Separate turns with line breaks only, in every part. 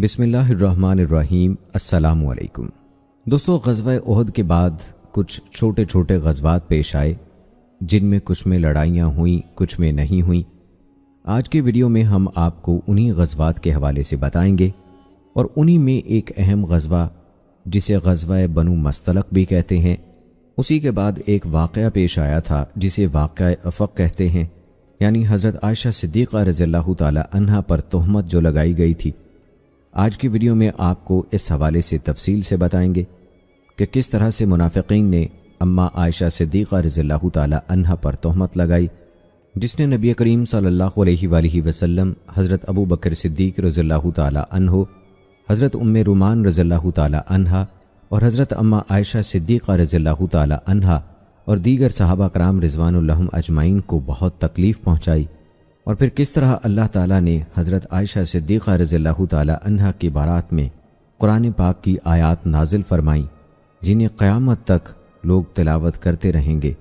بسم اللہ الرحمن الرحیم۔ السلام علیکم دوستو، غزوہ احد کے بعد کچھ چھوٹے چھوٹے غزوات پیش آئے جن میں کچھ میں لڑائیاں ہوئیں، کچھ میں نہیں ہوئیں۔ آج کے ویڈیو میں ہم آپ کو انہی غزوات کے حوالے سے بتائیں گے، اور انہی میں ایک اہم غزوہ جسے غزوہ بنو مستلق بھی کہتے ہیں، اسی کے بعد ایک واقعہ پیش آیا تھا جسے واقعہ افق کہتے ہیں، یعنی حضرت عائشہ صدیقہ رضی اللہ تعالی عنہا پر تہمت جو لگائی گئی تھی۔ آج کی ویڈیو میں آپ کو اس حوالے سے تفصیل سے بتائیں گے کہ کس طرح سے منافقین نے اماں عائشہ صدیقہ رضی اللہ تعالی عنہا پر تہمت لگائی، جس نے نبی کریم صلی اللہ علیہ وآلہ وسلم، حضرت ابو بکر صدیق رضی اللہ تعالی عنہ، حضرت ام رومان رضی اللہ تعالی عنہا اور حضرت اماں عائشہ صدیقہ رضی اللہ تعالی عنہا اور دیگر صحابہ کرام رضوان اللہ اجمعین کو بہت تکلیف پہنچائی، اور پھر کس طرح اللہ تعالیٰ نے حضرت عائشہ صدیقہ رضی اللہ تعالی عنہا کی بارات میں قرآن پاک کی آیات نازل فرمائیں جنہیں قیامت تک لوگ تلاوت کرتے رہیں گے۔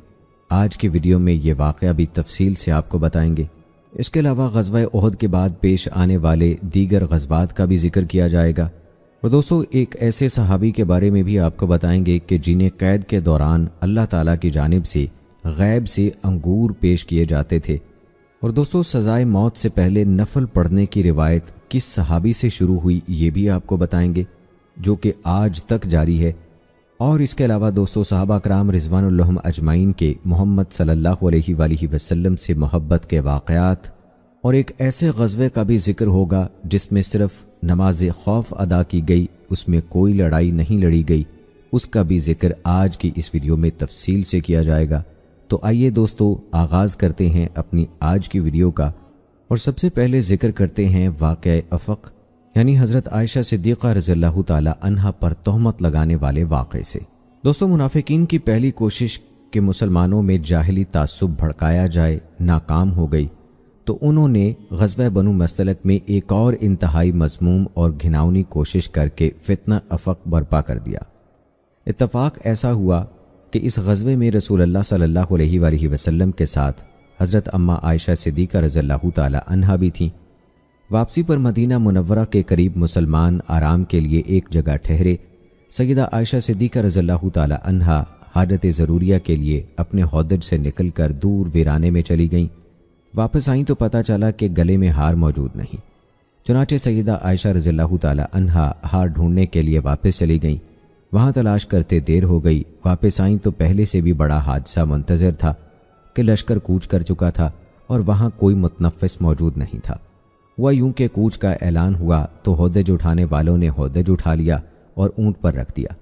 آج کی ویڈیو میں یہ واقعہ بھی تفصیل سے آپ کو بتائیں گے۔ اس کے علاوہ غزوہ احد کے بعد پیش آنے والے دیگر غزوات کا بھی ذکر کیا جائے گا، اور دوستو ایک ایسے صحابی کے بارے میں بھی آپ کو بتائیں گے کہ جنہیں قید کے دوران اللہ تعالیٰ کی جانب سے غیب سے انگور پیش کیے جاتے تھے۔ اور دوستو سزائے موت سے پہلے نفل پڑھنے کی روایت کس صحابی سے شروع ہوئی یہ بھی آپ کو بتائیں گے، جو کہ آج تک جاری ہے۔ اور اس کے علاوہ دوستو صحابہ کرام رضوان اللہ اجمعین کے محمد صلی اللہ علیہ وآلہ وسلم سے محبت کے واقعات، اور ایک ایسے غزوے کا بھی ذکر ہوگا جس میں صرف نماز خوف ادا کی گئی، اس میں کوئی لڑائی نہیں لڑی گئی، اس کا بھی ذکر آج کی اس ویڈیو میں تفصیل سے کیا جائے گا۔ تو آئیے دوستو آغاز کرتے ہیں اپنی آج کی ویڈیو کا، اور سب سے پہلے ذکر کرتے ہیں واقعہ افق، یعنی حضرت عائشہ صدیقہ رضی اللہ تعالی عنہا پر تہمت لگانے والے واقعے سے۔ دوستو منافقین کی پہلی کوشش کہ مسلمانوں میں جاہلی تعصب بھڑکایا جائے ناکام ہو گئی، تو انہوں نے غزوہ بنو مستلق میں ایک اور انتہائی مذموم اور گھناؤنی کوشش کر کے فتنہ افق برپا کر دیا۔ اتفاق ایسا ہوا کہ اس غزوے میں رسول اللہ صلی اللہ علیہ وآلہ وسلم کے ساتھ حضرت اماں عائشہ صدیقہ رضی اللہ تعالی عنہا بھی تھیں۔ واپسی پر مدینہ منورہ کے قریب مسلمان آرام کے لیے ایک جگہ ٹھہرے۔ سیدہ عائشہ صدیقہ رضی اللہ تعالی عنہا حاجت ضروریہ کے لیے اپنے ہودج سے نکل کر دور ویرانے میں چلی گئیں۔ واپس آئیں تو پتہ چلا کہ گلے میں ہار موجود نہیں۔ چنانچہ سیدہ عائشہ رضی اللہ تعالی عنہا ہار ڈھونڈنے کے لیے واپس چلی گئیں۔ وہاں تلاش کرتے دیر ہو گئی۔ واپس آئیں تو پہلے سے بھی بڑا حادثہ منتظر تھا کہ لشکر کوچ کر چکا تھا اور وہاں کوئی متنفس موجود نہیں تھا۔ وہ یوں کہ کوچ کا اعلان ہوا تو ہودج اٹھانے والوں نے ہودج اٹھا لیا اور اونٹ پر رکھ دیا۔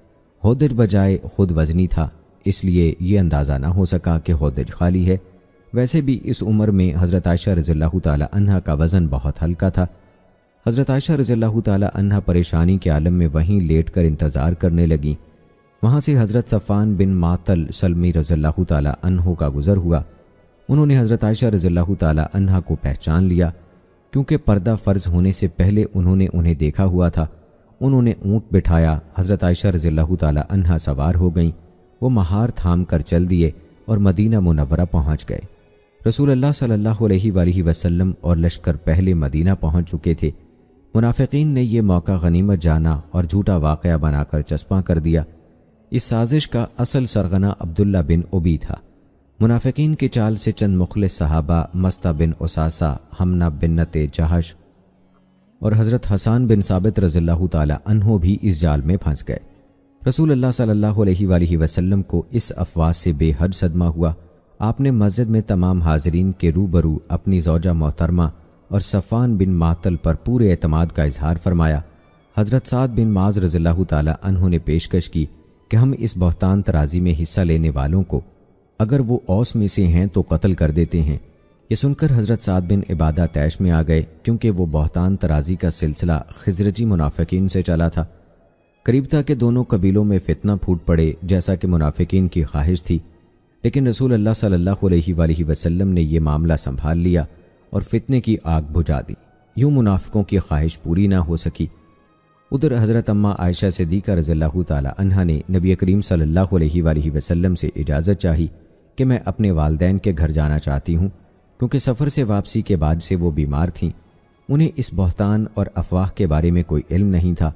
ہودج بجائے خود وزنی تھا، اس لیے یہ اندازہ نہ ہو سکا کہ ہودج خالی ہے۔ ویسے بھی اس عمر میں حضرت عائشہ رضی اللہ تعالی عنہا کا وزن بہت ہلکا تھا۔ حضرت عائشہ رضی اللہ تعالی عنہا پریشانی کے عالم میں وہیں لیٹ کر انتظار کرنے لگیں۔ وہاں سے حضرت صفوان بن معطل سلمی رضی اللہ تعالی عنہ کا گزر ہوا۔ انہوں نے حضرت عائشہ رضی اللہ تعالی عنہا کو پہچان لیا، کیونکہ پردہ فرض ہونے سے پہلے انہوں نے انہیں دیکھا ہوا تھا۔ انہوں نے اونٹ بٹھایا، حضرت عائشہ رضی اللہ تعالی عنہا سوار ہو گئیں۔ وہ مہار تھام کر چل دیے اور مدینہ منورہ پہنچ گئے۔ رسول اللہ صلی اللہ علیہ وآلہ وسلم اور لشکر پہلے مدینہ پہنچ چکے تھے۔ منافقین نے یہ موقع غنیمت جانا اور جھوٹا واقعہ بنا کر چسپاں کر دیا۔ اس سازش کا اصل سرغنہ عبداللہ بن ابی تھا۔ منافقین کی چال سے چند مخلص صحابہ مستہ بن اساسہ، حمنہ بنت جہش اور حضرت حسان بن ثابت رضی اللہ تعالی عنہ بھی اس جال میں پھنس گئے۔ رسول اللہ صلی اللہ علیہ وآلہ وسلم کو اس افواہ سے بے حد صدمہ ہوا۔ آپ نے مسجد میں تمام حاضرین کے روبرو اپنی زوجہ محترمہ اور صفوان بن معطل پر پورے اعتماد کا اظہار فرمایا۔ حضرت سعد بن معاذ رضی اللہ تعالی عنہ نے پیشکش کی کہ ہم اس بہتان ترازی میں حصہ لینے والوں کو اگر وہ اوس میں سے ہیں تو قتل کر دیتے ہیں۔ یہ سن کر حضرت سعد بن عبادہ طیش میں آ گئے، کیونکہ وہ بہتان ترازی کا سلسلہ خزرجی منافقین سے چلا تھا۔ قریب تھا کہ دونوں قبیلوں میں فتنہ پھوٹ پڑے، جیسا کہ منافقین کی خواہش تھی، لیکن رسول اللہ صلی اللہ علیہ وآلہ وسلم نے یہ معاملہ سنبھال لیا اور فتنے کی آگ بجھا دی۔ یوں منافقوں کی خواہش پوری نہ ہو سکی۔ ادھر حضرت اماں عائشہ صدیقہ رضی اللہ تعالی عنہا نے نبی کریم صلی اللہ علیہ وآلہ وسلم سے اجازت چاہی کہ میں اپنے والدین کے گھر جانا چاہتی ہوں، کیونکہ سفر سے واپسی کے بعد سے وہ بیمار تھیں۔ انہیں اس بہتان اور افواہ کے بارے میں کوئی علم نہیں تھا۔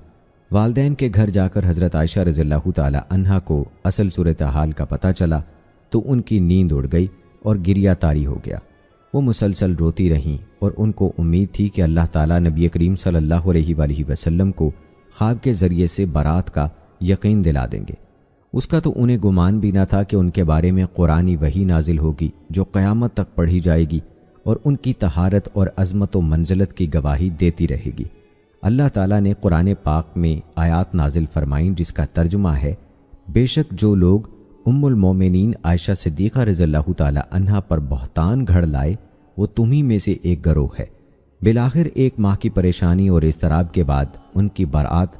والدین کے گھر جا کر حضرت عائشہ رضی اللہ تعالی عنہا کو اصل صورتحال کا پتہ چلا تو ان کی نیند اڑ گئی اور گریہ طاری ہو گیا۔ وہ مسلسل روتی رہیں اور ان کو امید تھی کہ اللہ تعالیٰ نبی کریم صلی اللہ علیہ وآلہ وسلم کو خواب کے ذریعے سے برات کا یقین دلا دیں گے۔ اس کا تو انہیں گمان بھی نہ تھا کہ ان کے بارے میں قرآنی وحی نازل ہوگی جو قیامت تک پڑھی جائے گی اور ان کی طہارت اور عظمت و منزلت کی گواہی دیتی رہے گی۔ اللہ تعالیٰ نے قرآن پاک میں آیات نازل فرمائیں جس کا ترجمہ ہے، بے شک جو لوگ ام المومنین عائشہ صدیقہ رضی اللہ تعالی عنہا پر بہتان گھڑ لائے وہ تمہیں میں سے ایک گروہ ہے۔ بالآخر ایک ماہ کی پریشانی اور اضطراب کے بعد ان کی برات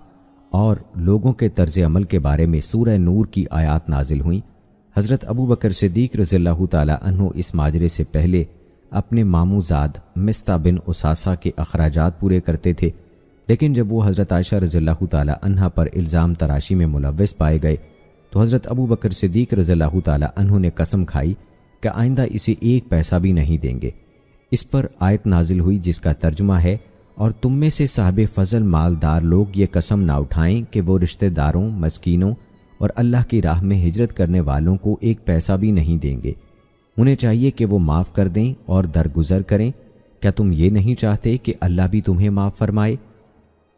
اور لوگوں کے طرز عمل کے بارے میں سورہ نور کی آیات نازل ہوئیں۔ حضرت ابو بکر صدیق رضی اللہ تعالی عنہ اس ماجرے سے پہلے اپنے ماموں زاد مصطح بن اساسہ کے اخراجات پورے کرتے تھے، لیکن جب وہ حضرت عائشہ رضی اللہ تعالی عنہا پر الزام تراشی میں ملوث پائے گئے تو حضرت ابو بکر صدیق رضی اللہ تعالی عنہ نے قسم کھائی کہ آئندہ اسے ایک پیسہ بھی نہیں دیں گے۔ اس پر آیت نازل ہوئی جس کا ترجمہ ہے، اور تم میں سے صاحب فضل مالدار لوگ یہ قسم نہ اٹھائیں کہ وہ رشتہ داروں، مسکینوں اور اللہ کی راہ میں ہجرت کرنے والوں کو ایک پیسہ بھی نہیں دیں گے۔ انہیں چاہیے کہ وہ معاف کر دیں اور درگزر کریں۔ کیا تم یہ نہیں چاہتے کہ اللہ بھی تمہیں معاف فرمائے؟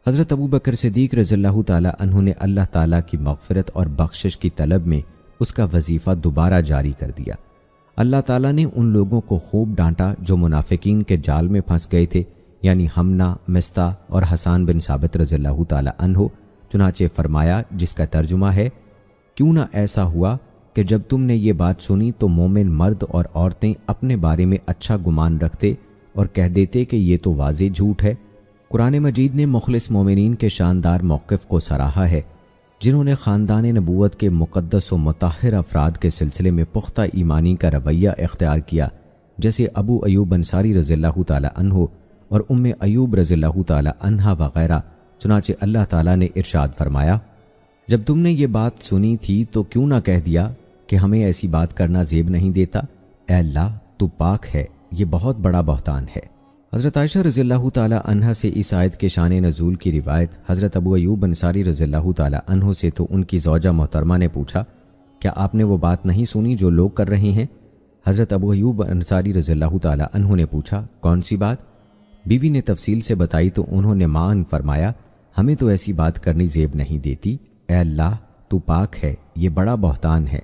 حضرت ابو بکر صدیق رضی اللہ تعالی عنہ نے اللہ تعالیٰ کی مغفرت اور بخشش کی طلب میں اس کا وظیفہ دوبارہ جاری کر دیا۔ اللہ تعالیٰ نے ان لوگوں کو خوب ڈانٹا جو منافقین کے جال میں پھنس گئے تھے، یعنی حمنہ، مصطح اور حسان بن ثابت رضی اللہ تعالی عنہ۔ چنانچہ فرمایا جس کا ترجمہ ہے، کیوں نہ ایسا ہوا کہ جب تم نے یہ بات سنی تو مومن مرد اور عورتیں اپنے بارے میں اچھا گمان رکھتے اور کہہ دیتے کہ یہ تو واضح جھوٹ ہے۔ قرآن مجید نے مخلص مومنین کے شاندار موقف کو سراہا ہے جنہوں نے خاندان نبوت کے مقدس و مطہر افراد کے سلسلے میں پختہ ایمانی کا رویہ اختیار کیا، جیسے ابو ایوب انصاری رضی اللہ تعالی عنہ اور ام ایوب رضی اللہ تعالی عنہا وغیرہ۔ چنانچہ اللہ تعالیٰ نے ارشاد فرمایا، جب تم نے یہ بات سنی تھی تو کیوں نہ کہہ دیا کہ ہمیں ایسی بات کرنا زیب نہیں دیتا؟ اے اللہ تو پاک ہے، یہ بہت بڑا بہتان ہے۔ حضرت عائشہ رضی اللہ تعالی عنہا سے اس آیت کے شان نزول کی روایت حضرت ابو ایوب انصاری رضی اللہ تعالی عنہ سے تو ان کی زوجہ محترمہ نے پوچھا، کیا آپ نے وہ بات نہیں سنی جو لوگ کر رہے ہیں؟ حضرت ابو ایوب انصاری رضی اللہ تعالی عنہ نے پوچھا، کون سی بات؟ بیوی نے تفصیل سے بتائی تو انہوں نے مان فرمایا، ہمیں تو ایسی بات کرنی زیب نہیں دیتی۔ اے اللہ تو پاک ہے، یہ بڑا بہتان ہے۔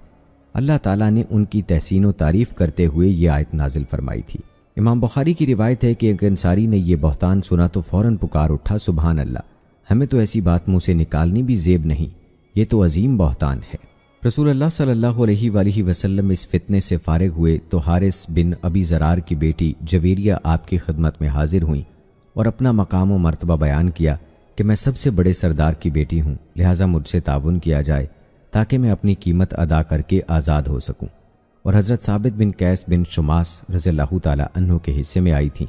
اللہ تعالیٰ نے ان کی تحسین و تعریف کرتے ہوئے یہ آیت نازل فرمائی تھی۔ امام بخاری کی روایت ہے کہ ایک انصاری نے یہ بہتان سنا تو فوراً پکار اٹھا، سبحان اللہ، ہمیں تو ایسی بات منہ سے نکالنی بھی زیب نہیں، یہ تو عظیم بہتان ہے۔ رسول اللہ صلی اللہ علیہ وآلہ وسلم اس فتنے سے فارغ ہوئے تو حارث بن ابی زرار کی بیٹی جویریہ آپ کی خدمت میں حاضر ہوئیں اور اپنا مقام و مرتبہ بیان کیا کہ میں سب سے بڑے سردار کی بیٹی ہوں، لہٰذا مجھ سے تعاون کیا جائے تاکہ میں اپنی قیمت ادا کر کے آزاد ہو سکوں، اور حضرت ثابت بن قیس بن شماس رضی اللہ تعالی عنہ کے حصے میں آئی تھیں۔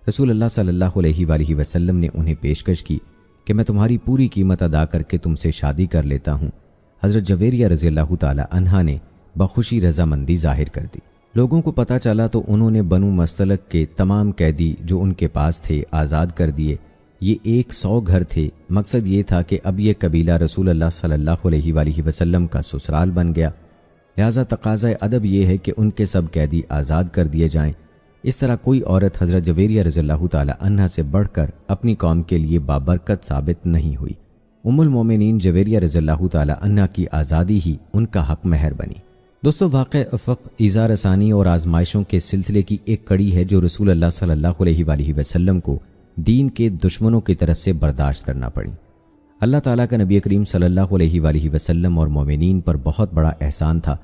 رسول اللہ صلی اللہ علیہ وآلہ وسلم نے انہیں پیشکش کی کہ میں تمہاری پوری قیمت ادا کر کے تم سے شادی کر لیتا ہوں۔ حضرت جویریہ رضی اللہ تعالی عنہا نے بخوشی رضامندی ظاہر کر دی۔ لوگوں کو پتہ چلا تو انہوں نے بنو مستلق کے تمام قیدی جو ان کے پاس تھے آزاد کر دیے۔ یہ 100 گھر تھے۔ مقصد یہ تھا کہ اب یہ قبیلہ رسول اللہ صلی اللہ علیہ وآلہ وسلم کا سسرال بن گیا، لہذا تقاضۂ ادب یہ ہے کہ ان کے سب قیدی آزاد کر دیے جائیں۔ اس طرح کوئی عورت حضرت جویریہ رضی اللہ تعالی عنہا سے بڑھ کر اپنی قوم کے لیے بابرکت ثابت نہیں ہوئی۔ ام المومنین جویریہ رضی اللہ تعالی عنہا کی آزادی ہی ان کا حق مہر بنی۔ دوستو، واقع افق ایذا رسانی اور آزمائشوں کے سلسلے کی ایک کڑی ہے جو رسول اللہ صلی اللہ علیہ وآلہ وسلم کو دین کے دشمنوں کی طرف سے برداشت کرنا پڑی۔ اللہ تعالیٰ کا نبی کریم صلی اللہ علیہ وآلہ وسلم اور مومنین پر بہت بڑا احسان تھا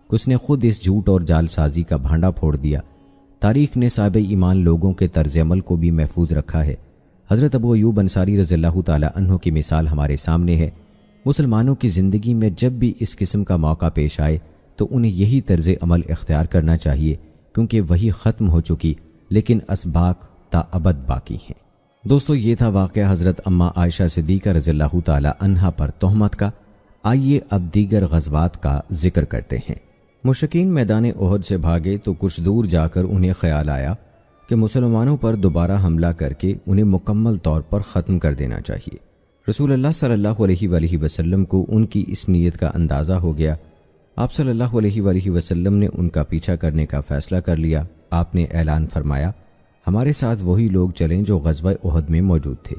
کہ اس نے خود اس جھوٹ اور جال سازی کا بھانڈا پھوڑ دیا۔ تاریخ نے صاحب ایمان لوگوں کے طرز عمل کو بھی محفوظ رکھا ہے۔ حضرت ابو ایوب انصاری رضی اللہ تعالی عنہ کی مثال ہمارے سامنے ہے۔ مسلمانوں کی زندگی میں جب بھی اس قسم کا موقع پیش آئے تو انہیں یہی طرز عمل اختیار کرنا چاہیے، کیونکہ وہی ختم ہو چکی لیکن اسباق تا ابد باقی ہیں۔ دوستو، یہ تھا واقعہ حضرت اماں عائشہ صدیقہ رضی اللہ تعالی عنہا پر تہمت کا۔ آئیے اب دیگر غزوات کا ذکر کرتے ہیں۔ مشرکین میدان احد سے بھاگے تو کچھ دور جا کر انہیں خیال آیا کہ مسلمانوں پر دوبارہ حملہ کر کے انہیں مکمل طور پر ختم کر دینا چاہیے۔ رسول اللہ صلی اللہ علیہ وآلہ وسلم کو ان کی اس نیت کا اندازہ ہو گیا۔ آپ صلی اللہ علیہ وآلہ وسلم نے ان کا پیچھا کرنے کا فیصلہ کر لیا۔ آپ نے اعلان فرمایا، ہمارے ساتھ وہی لوگ چلیں جو غزوہ احد میں موجود تھے۔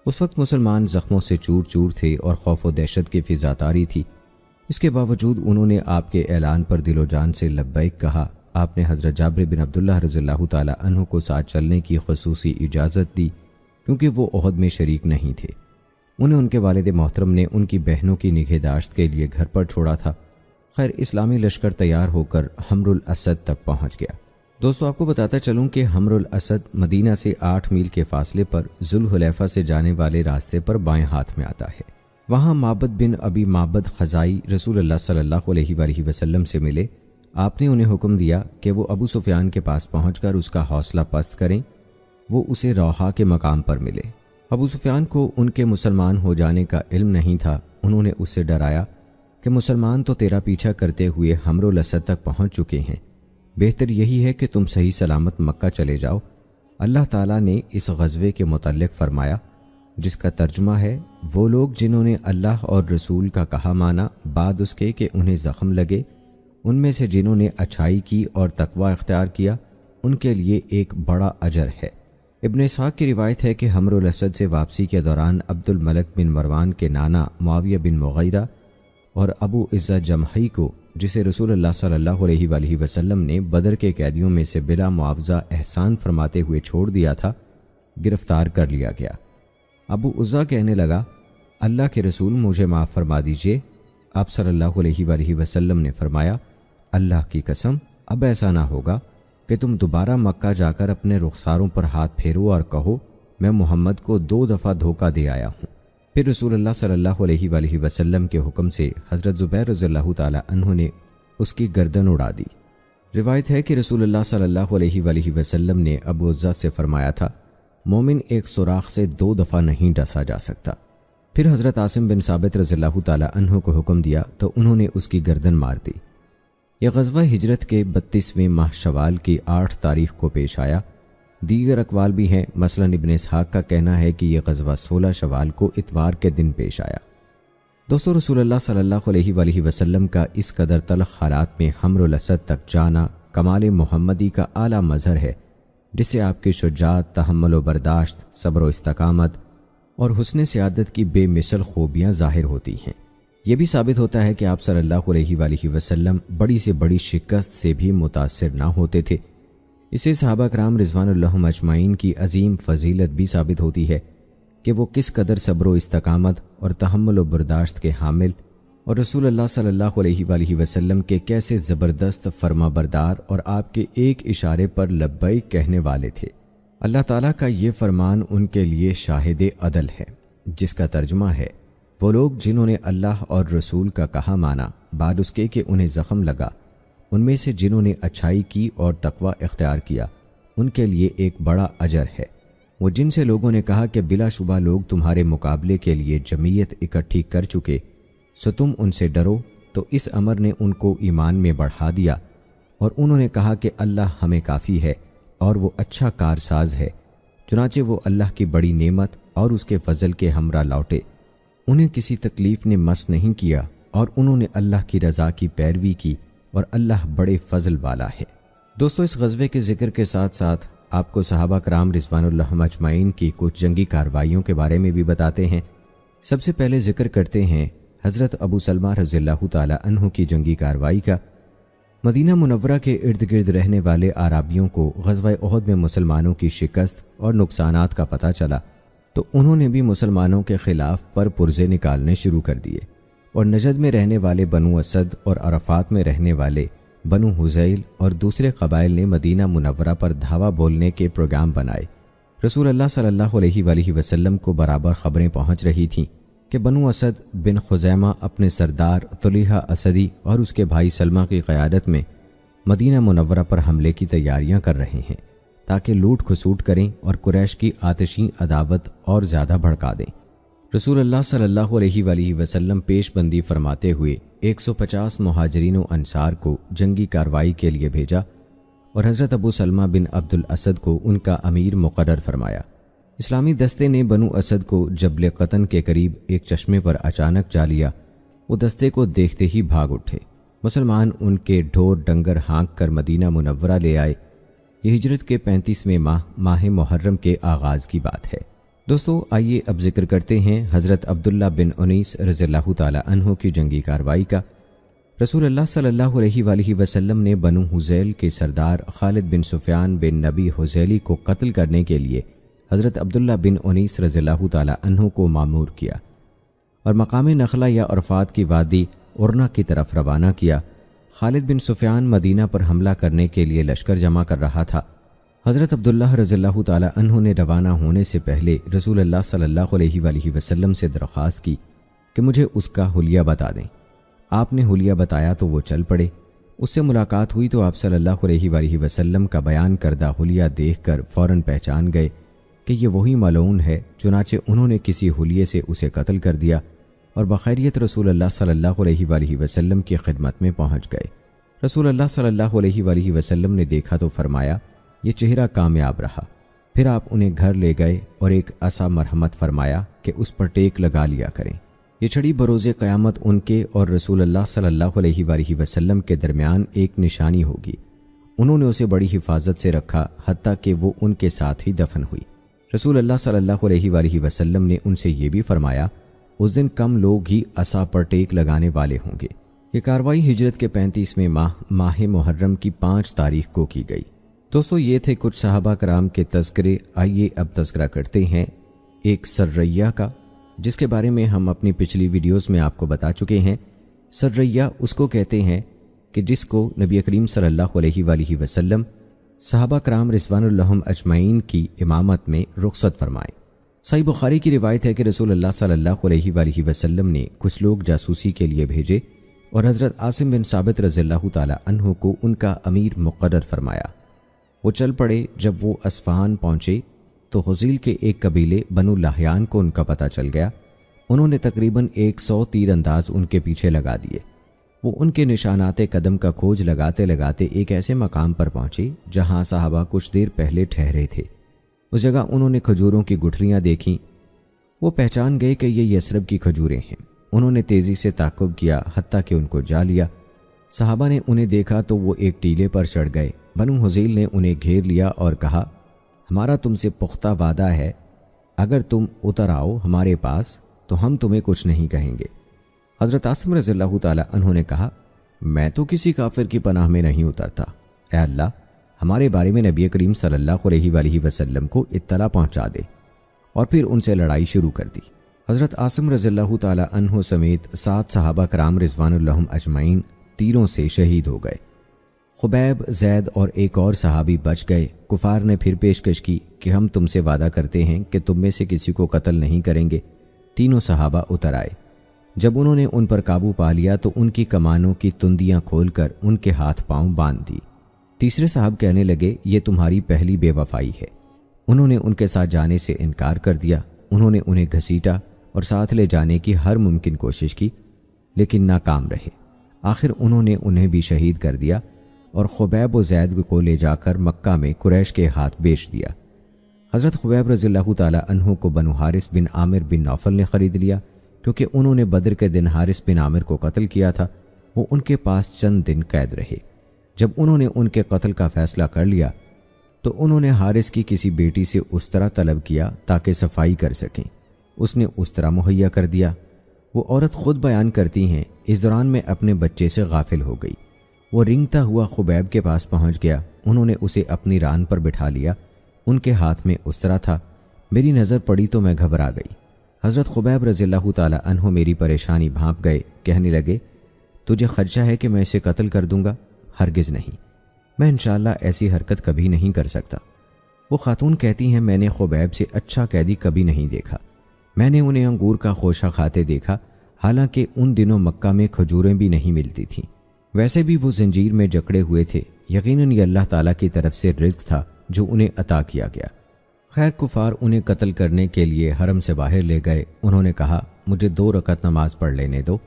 اس وقت مسلمان زخموں سے چور چور تھے اور خوف و دہشت کی فضا طاری تھی۔ اس کے باوجود انہوں نے آپ کے اعلان پر دل و جان سے لبیک کہا۔ آپ نے حضرت جابر بن عبداللہ رضی اللہ تعالی عنہ کو ساتھ چلنے کی خصوصی اجازت دی کیونکہ وہ احد میں شریک نہیں تھے۔ انہیں ان کے والد محترم نے ان کی بہنوں کی نگہداشت کے لیے گھر پر چھوڑا تھا۔ خیر، اسلامی لشکر تیار ہو کر حمر الاسد تک پہنچ گیا۔ دوستو، آپ کو بتاتا چلوں کہ حمر الاسد مدینہ سے 8 میل کے فاصلے پر ذوالحلیفہ سے جانے والے راستے پر بائیں ہاتھ میں آتا ہے۔ وہاں معبد بن ابی معبد خزائی رسول اللہ صلی اللہ علیہ وآلہ وسلم سے ملے۔ آپ نے انہیں حکم دیا کہ وہ ابو سفیان کے پاس پہنچ کر اس کا حوصلہ پست کریں۔ وہ اسے روحا کے مقام پر ملے۔ ابو سفیان کو ان کے مسلمان ہو جانے کا علم نہیں تھا۔ انہوں نے اس سے ڈرایا کہ مسلمان تو تیرا پیچھا کرتے ہوئے حمر الاسد تک پہنچ چکے ہیں، بہتر یہی ہے کہ تم صحیح سلامت مکہ چلے جاؤ۔ اللہ تعالیٰ نے اس غزوے کے متعلق فرمایا، جس کا ترجمہ ہے، وہ لوگ جنہوں نے اللہ اور رسول کا کہا مانا بعد اس کے کہ انہیں زخم لگے، ان میں سے جنہوں نے اچھائی کی اور تقوی اختیار کیا، ان کے لیے ایک بڑا اجر ہے۔ ابن اسحاق کی روایت ہے کہ حمر الاسد سے واپسی کے دوران عبد الملک بن مروان کے نانا معاویہ بن مغیرہ اور ابو عزت جمحی کو، جسے رسول اللہ صلی اللہ علیہ وآلہ وسلم نے بدر کے قیدیوں میں سے بلا معاوضہ احسان فرماتے ہوئے چھوڑ دیا تھا، گرفتار کر لیا گیا۔ ابو عزہ کہنے لگا، اللہ کے رسول مجھے معاف فرما دیجئے۔ آپ صلی اللہ علیہ وآلہ وسلم نے فرمایا، اللہ کی قسم اب ایسا نہ ہوگا کہ تم دوبارہ مکہ جا کر اپنے رخساروں پر ہاتھ پھیرو اور کہو میں محمد کو 2 دفعہ دھوکہ دے آیا ہوں۔ پھر رسول اللہ صلی اللہ علیہ وآلہ وسلم کے حکم سے حضرت زبیر رضی اللہ تعالی عنہ نے اس کی گردن اڑا دی۔ روایت ہے کہ رسول اللہ صلی اللہ علیہ وآلہ وسلم نے ابو عزہ سے فرمایا تھا، مومن ایک سوراخ سے 2 دفعہ نہیں ڈسا جا سکتا۔ پھر حضرت عاصم بن ثابت رضی اللہ تعالی عنہ کو حکم دیا تو انہوں نے اس کی گردن مار دی۔ یہ غزوہ ہجرت کے 32ویں ماہ شوال کی 8 تاریخ کو پیش آیا۔ دیگر اقوال بھی ہیں، مثلا ابن اسحاق کا کہنا ہے کہ یہ غزوہ 16 شوال کو اتوار کے دن پیش آیا۔ دوستو، رسول اللہ صلی اللہ علیہ وآلہ وسلم کا اس قدر تلخ حالات میں حمر الاسد تک جانا کمال محمدی کا اعلیٰ مظہر ہے، جس سے آپ کی شجاعت، تحمل و برداشت، صبر و استقامت اور حسن سیادت کی بے مثل خوبیاں ظاہر ہوتی ہیں۔ یہ بھی ثابت ہوتا ہے کہ آپ صلی اللہ علیہ وآلہ وسلم بڑی سے بڑی شکست سے بھی متاثر نہ ہوتے تھے۔ اسے صحابہ کرام رضوان اللہ اجمعین کی عظیم فضیلت بھی ثابت ہوتی ہے کہ وہ کس قدر صبر و استقامت اور تحمل و برداشت کے حامل اور رسول اللہ صلی اللہ علیہ وآلہ وسلم کے کیسے زبردست فرما بردار اور آپ کے ایک اشارے پر لبیک کہنے والے تھے۔ اللہ تعالیٰ کا یہ فرمان ان کے لیے شاہد عدل ہے، جس کا ترجمہ ہے، وہ لوگ جنہوں نے اللہ اور رسول کا کہا مانا بعد اس کے کہ انہیں زخم لگا، ان میں سے جنہوں نے اچھائی کی اور تقوی اختیار کیا، ان کے لیے ایک بڑا اجر ہے۔ وہ جن سے لوگوں نے کہا کہ بلا شبہ لوگ تمہارے مقابلے کے لیے جمعیت اکٹھی کر چکے، سو تم ان سے ڈرو، تو اس امر نے ان کو ایمان میں بڑھا دیا، اور انہوں نے کہا کہ اللہ ہمیں کافی ہے اور وہ اچھا کارساز ہے۔ چنانچہ وہ اللہ کی بڑی نعمت اور اس کے فضل کے ہمراہ لوٹے، انہیں کسی تکلیف نے مس نہیں کیا، اور انہوں نے اللہ کی رضا کی پیروی کی، اور اللہ بڑے فضل والا ہے۔ دوستو، اس غزوے کے ذکر کے ساتھ ساتھ آپ کو صحابہ کرام رضوان اللہ اجمعین کی کچھ جنگی کارروائیوں کے بارے میں بھی بتاتے ہیں۔ سب سے پہلے ذکر کرتے ہیں حضرت ابو سلمہ رضی اللہ تعالی عنہ کی جنگی کارروائی کا۔ مدینہ منورہ کے ارد گرد رہنے والے اعرابیوں کو غزوہ احد میں مسلمانوں کی شکست اور نقصانات کا پتہ چلا، تو انہوں نے بھی مسلمانوں کے خلاف پرزے نکالنے شروع کر دیے، اور نجد میں رہنے والے بنو اسد اور عرفات میں رہنے والے بنو حذیل اور دوسرے قبائل نے مدینہ منورہ پر دھاوا بولنے کے پروگرام بنائے۔ رسول اللہ صلی اللہ علیہ وآلہ وسلم کو برابر خبریں پہنچ رہی تھیں کہ بنو اسد بن خزیمہ اپنے سردار طلیحہ اسدی اور اس کے بھائی سلمہ کی قیادت میں مدینہ منورہ پر حملے کی تیاریاں کر رہے ہیں، تاکہ لوٹ کھسوٹ کریں اور قریش کی آتشی عداوت اور زیادہ بھڑکا دیں۔ رسول اللہ صلی اللہ علیہ وآلہ وسلم پیش بندی فرماتے ہوئے 150 مہاجرین و انصار کو جنگی کارروائی کے لیے بھیجا، اور حضرت ابو سلمہ بن عبد الاسد کو ان کا امیر مقرر فرمایا۔ اسلامی دستے نے بنو اسد کو جبل قطن کے قریب ایک چشمے پر اچانک جا لیا۔ وہ دستے کو دیکھتے ہی بھاگ اٹھے۔ مسلمان ان کے ڈھور ڈنگر ہانک کر مدینہ منورہ لے آئے۔ یہ ہجرت کے 35ویں ماہ محرم کے آغاز کی بات ہے۔ دوستو آئیے اب ذکر کرتے ہیں حضرت عبداللہ بن انیس رضی اللہ تعالی عنہ کی جنگی کارروائی کا۔ رسول اللہ صلی اللہ علیہ وآلہ وسلم نے بنو حذیل کے سردار خالد بن سفیان بن نبی حذیلی کو قتل کرنے کے لیے حضرت عبداللہ بن انیس رضی اللہ تعالی عنہ کو مامور کیا اور مقام نخلہ یا عرفات کی وادی ارنا کی طرف روانہ کیا۔ خالد بن سفیان مدینہ پر حملہ کرنے کے لیے لشکر جمع کر رہا تھا۔ حضرت عبداللہ رضی اللہ تعالی عنہ نے روانہ ہونے سے پہلے رسول اللہ صلی اللہ علیہ وآلہ وسلم سے درخواست کی کہ مجھے اس کا حلیہ بتا دیں۔ آپ نے حلیہ بتایا تو وہ چل پڑے۔ اس سے ملاقات ہوئی تو آپ صلی اللہ علیہ وآلہ وسلم کا بیان کردہ حلیہ دیکھ کر فوراً پہچان گئے کہ یہ وہی ملعون ہے۔ چنانچہ انہوں نے کسی حلیے سے اسے قتل کر دیا اور بخیریت رسول اللہ صلی اللہ علیہ وآلہ وسلم کی خدمت میں پہنچ گئے۔ رسول اللہ صلی اللہ علیہ وآلہ وسلم نے دیکھا تو فرمایا یہ چہرہ کامیاب رہا۔ پھر آپ انہیں گھر لے گئے اور ایک عصا مرحمت فرمایا کہ اس پر ٹیک لگا لیا کریں۔ یہ چھڑی بروز قیامت ان کے اور رسول اللہ صلی اللہ علیہ وآلہ وسلم کے درمیان ایک نشانی ہوگی۔ انہوں نے اسے بڑی حفاظت سے رکھا حتیٰ کہ وہ ان کے ساتھ ہی دفن ہوئی۔ رسول اللہ صلی اللہ علیہ وآلہ وسلم نے ان سے یہ بھی فرمایا اس دن کم لوگ ہی عصا پر ٹیک لگانے والے ہوں گے۔ یہ کارروائی ہجرت کے 35ویں ماہ محرم کی 5 تاریخ کو کی گئی۔ دوستو یہ تھے کچھ صحابہ کرام کے تذکرے۔ آئیے اب تذکرہ کرتے ہیں ایک سریہ کا، جس کے بارے میں ہم اپنی پچھلی ویڈیوز میں آپ کو بتا چکے ہیں۔ سریہ اس کو کہتے ہیں کہ جس کو نبی کریم صلی اللہ علیہ وآلہ وسلم صحابہ کرام رضوان اللہ اجمعین کی امامت میں رخصت فرمائے۔ صحیح بخاری کی روایت ہے کہ رسول اللہ صلی اللہ علیہ وآلہ وسلم نے کچھ لوگ جاسوسی کے لیے بھیجے اور حضرت عاصم بن ثابت رضی اللہ تعالی عنہ کو ان کا امیر مقرر فرمایا۔ وہ چل پڑے۔ جب وہ اصفہان پہنچے تو حذیل کے ایک قبیلے بنو لحیان کو ان کا پتہ چل گیا۔ انہوں نے تقریباً 100 تیر انداز ان کے پیچھے لگا دیے۔ وہ ان کے نشانات قدم کا کھوج لگاتے لگاتے ایک ایسے مقام پر پہنچے جہاں صحابہ کچھ دیر پہلے ٹھہرے تھے۔ اس جگہ انہوں نے کھجوروں کی گٹھلیاں دیکھیں۔ وہ پہچان گئے کہ یہ یثرب کی کھجوریں ہیں۔ انہوں نے تیزی سے تعقب کیا حتیٰ کہ ان کو جا لیا۔ صحابہ نے انہیں دیکھا تو وہ ایک ٹیلے پر چڑھ گئے۔ بنو حذیل نے انہیں گھیر لیا اور کہا ہمارا تم سے پختہ وعدہ ہے، اگر تم اتر آؤ ہمارے پاس تو ہم تمہیں کچھ نہیں کہیں گے۔ حضرت عاصم رضی اللہ تعالی عنہ نے کہا میں تو کسی کافر کی پناہ میں نہیں اترتا، اے اللہ ہمارے بارے میں نبی کریم صلی اللہ علیہ وآلہ وسلم کو اطلاع پہنچا دے، اور پھر ان سے لڑائی شروع کر دی۔ حضرت عاصم رضی اللہ تعالی عنہ سمیت 7 صحابہ کرام رضوان اللہ اجمعین تیروں سے شہید ہو گئے۔ خبیب، زید اور ایک اور صحابی بچ گئے۔ کفار نے پھر پیشکش کی کہ ہم تم سے وعدہ کرتے ہیں کہ تم میں سے کسی کو قتل نہیں کریں گے۔ تینوں صحابہ اتر آئے۔ جب انہوں نے ان پر قابو پا لیا تو ان کی کمانوں کی تندیاں کھول کر ان کے ہاتھ پاؤں باندھ دی۔ تیسرے صاحب کہنے لگے یہ تمہاری پہلی بے وفائی ہے۔ انہوں نے ان کے ساتھ جانے سے انکار کر دیا۔ انہوں نے انہیں گھسیٹا اور ساتھ لے جانے کی ہر ممکن کوشش کی لیکن ناکام رہے۔ آخر انہوں نے انہیں بھی شہید کر دیا اور خبیب و زید کو لے جا کر مکہ میں قریش کے ہاتھ بیچ دیا۔ حضرت خبیب رضی اللہ تعالی عنہ کو بنو حارث بن عامر بن نوفل نے خرید لیا کیونکہ انہوں نے بدر کے دن حارث بن عامر کو قتل کیا تھا۔ وہ ان کے پاس چند دن قید رہے۔ جب انہوں نے ان کے قتل کا فیصلہ کر لیا تو انہوں نے حارث کی کسی بیٹی سے استرا طلب کیا تاکہ صفائی کر سکیں۔ اس نے استرا مہیا کر دیا۔ وہ عورت خود بیان کرتی ہیں اس دوران میں اپنے بچے سے غافل ہو گئی۔ وہ رنگتا ہوا خبیب کے پاس پہنچ گیا۔ انہوں نے اسے اپنی ران پر بٹھا لیا۔ ان کے ہاتھ میں استرا تھا۔ میری نظر پڑی تو میں گھبرا گئی۔ حضرت خبیب رضی اللہ تعالی عنہ میری پریشانی بھانپ گئے۔ کہنے لگے تجھے خدشہ ہے کہ میں اسے قتل کر دوں گا؟ ہرگز نہیں، میں انشاءاللہ ایسی حرکت کبھی نہیں کر سکتا۔ وہ خاتون کہتی ہیں میں نے خبیب سے اچھا قیدی کبھی نہیں دیکھا۔ میں نے انہیں انگور کا خوشہ کھاتے دیکھا، حالانکہ ان دنوں مکہ میں کھجوریں بھی نہیں ملتی تھیں۔ ویسے بھی وہ زنجیر میں جکڑے ہوئے تھے۔ یقیناً یہ اللہ تعالیٰ کی طرف سے رزق تھا جو انہیں عطا کیا گیا۔ خیر کفار انہیں قتل کرنے کے لیے حرم سے باہر لے گئے۔ انہوں نے کہا مجھے 2 رکعت نماز پڑھ لینے دو۔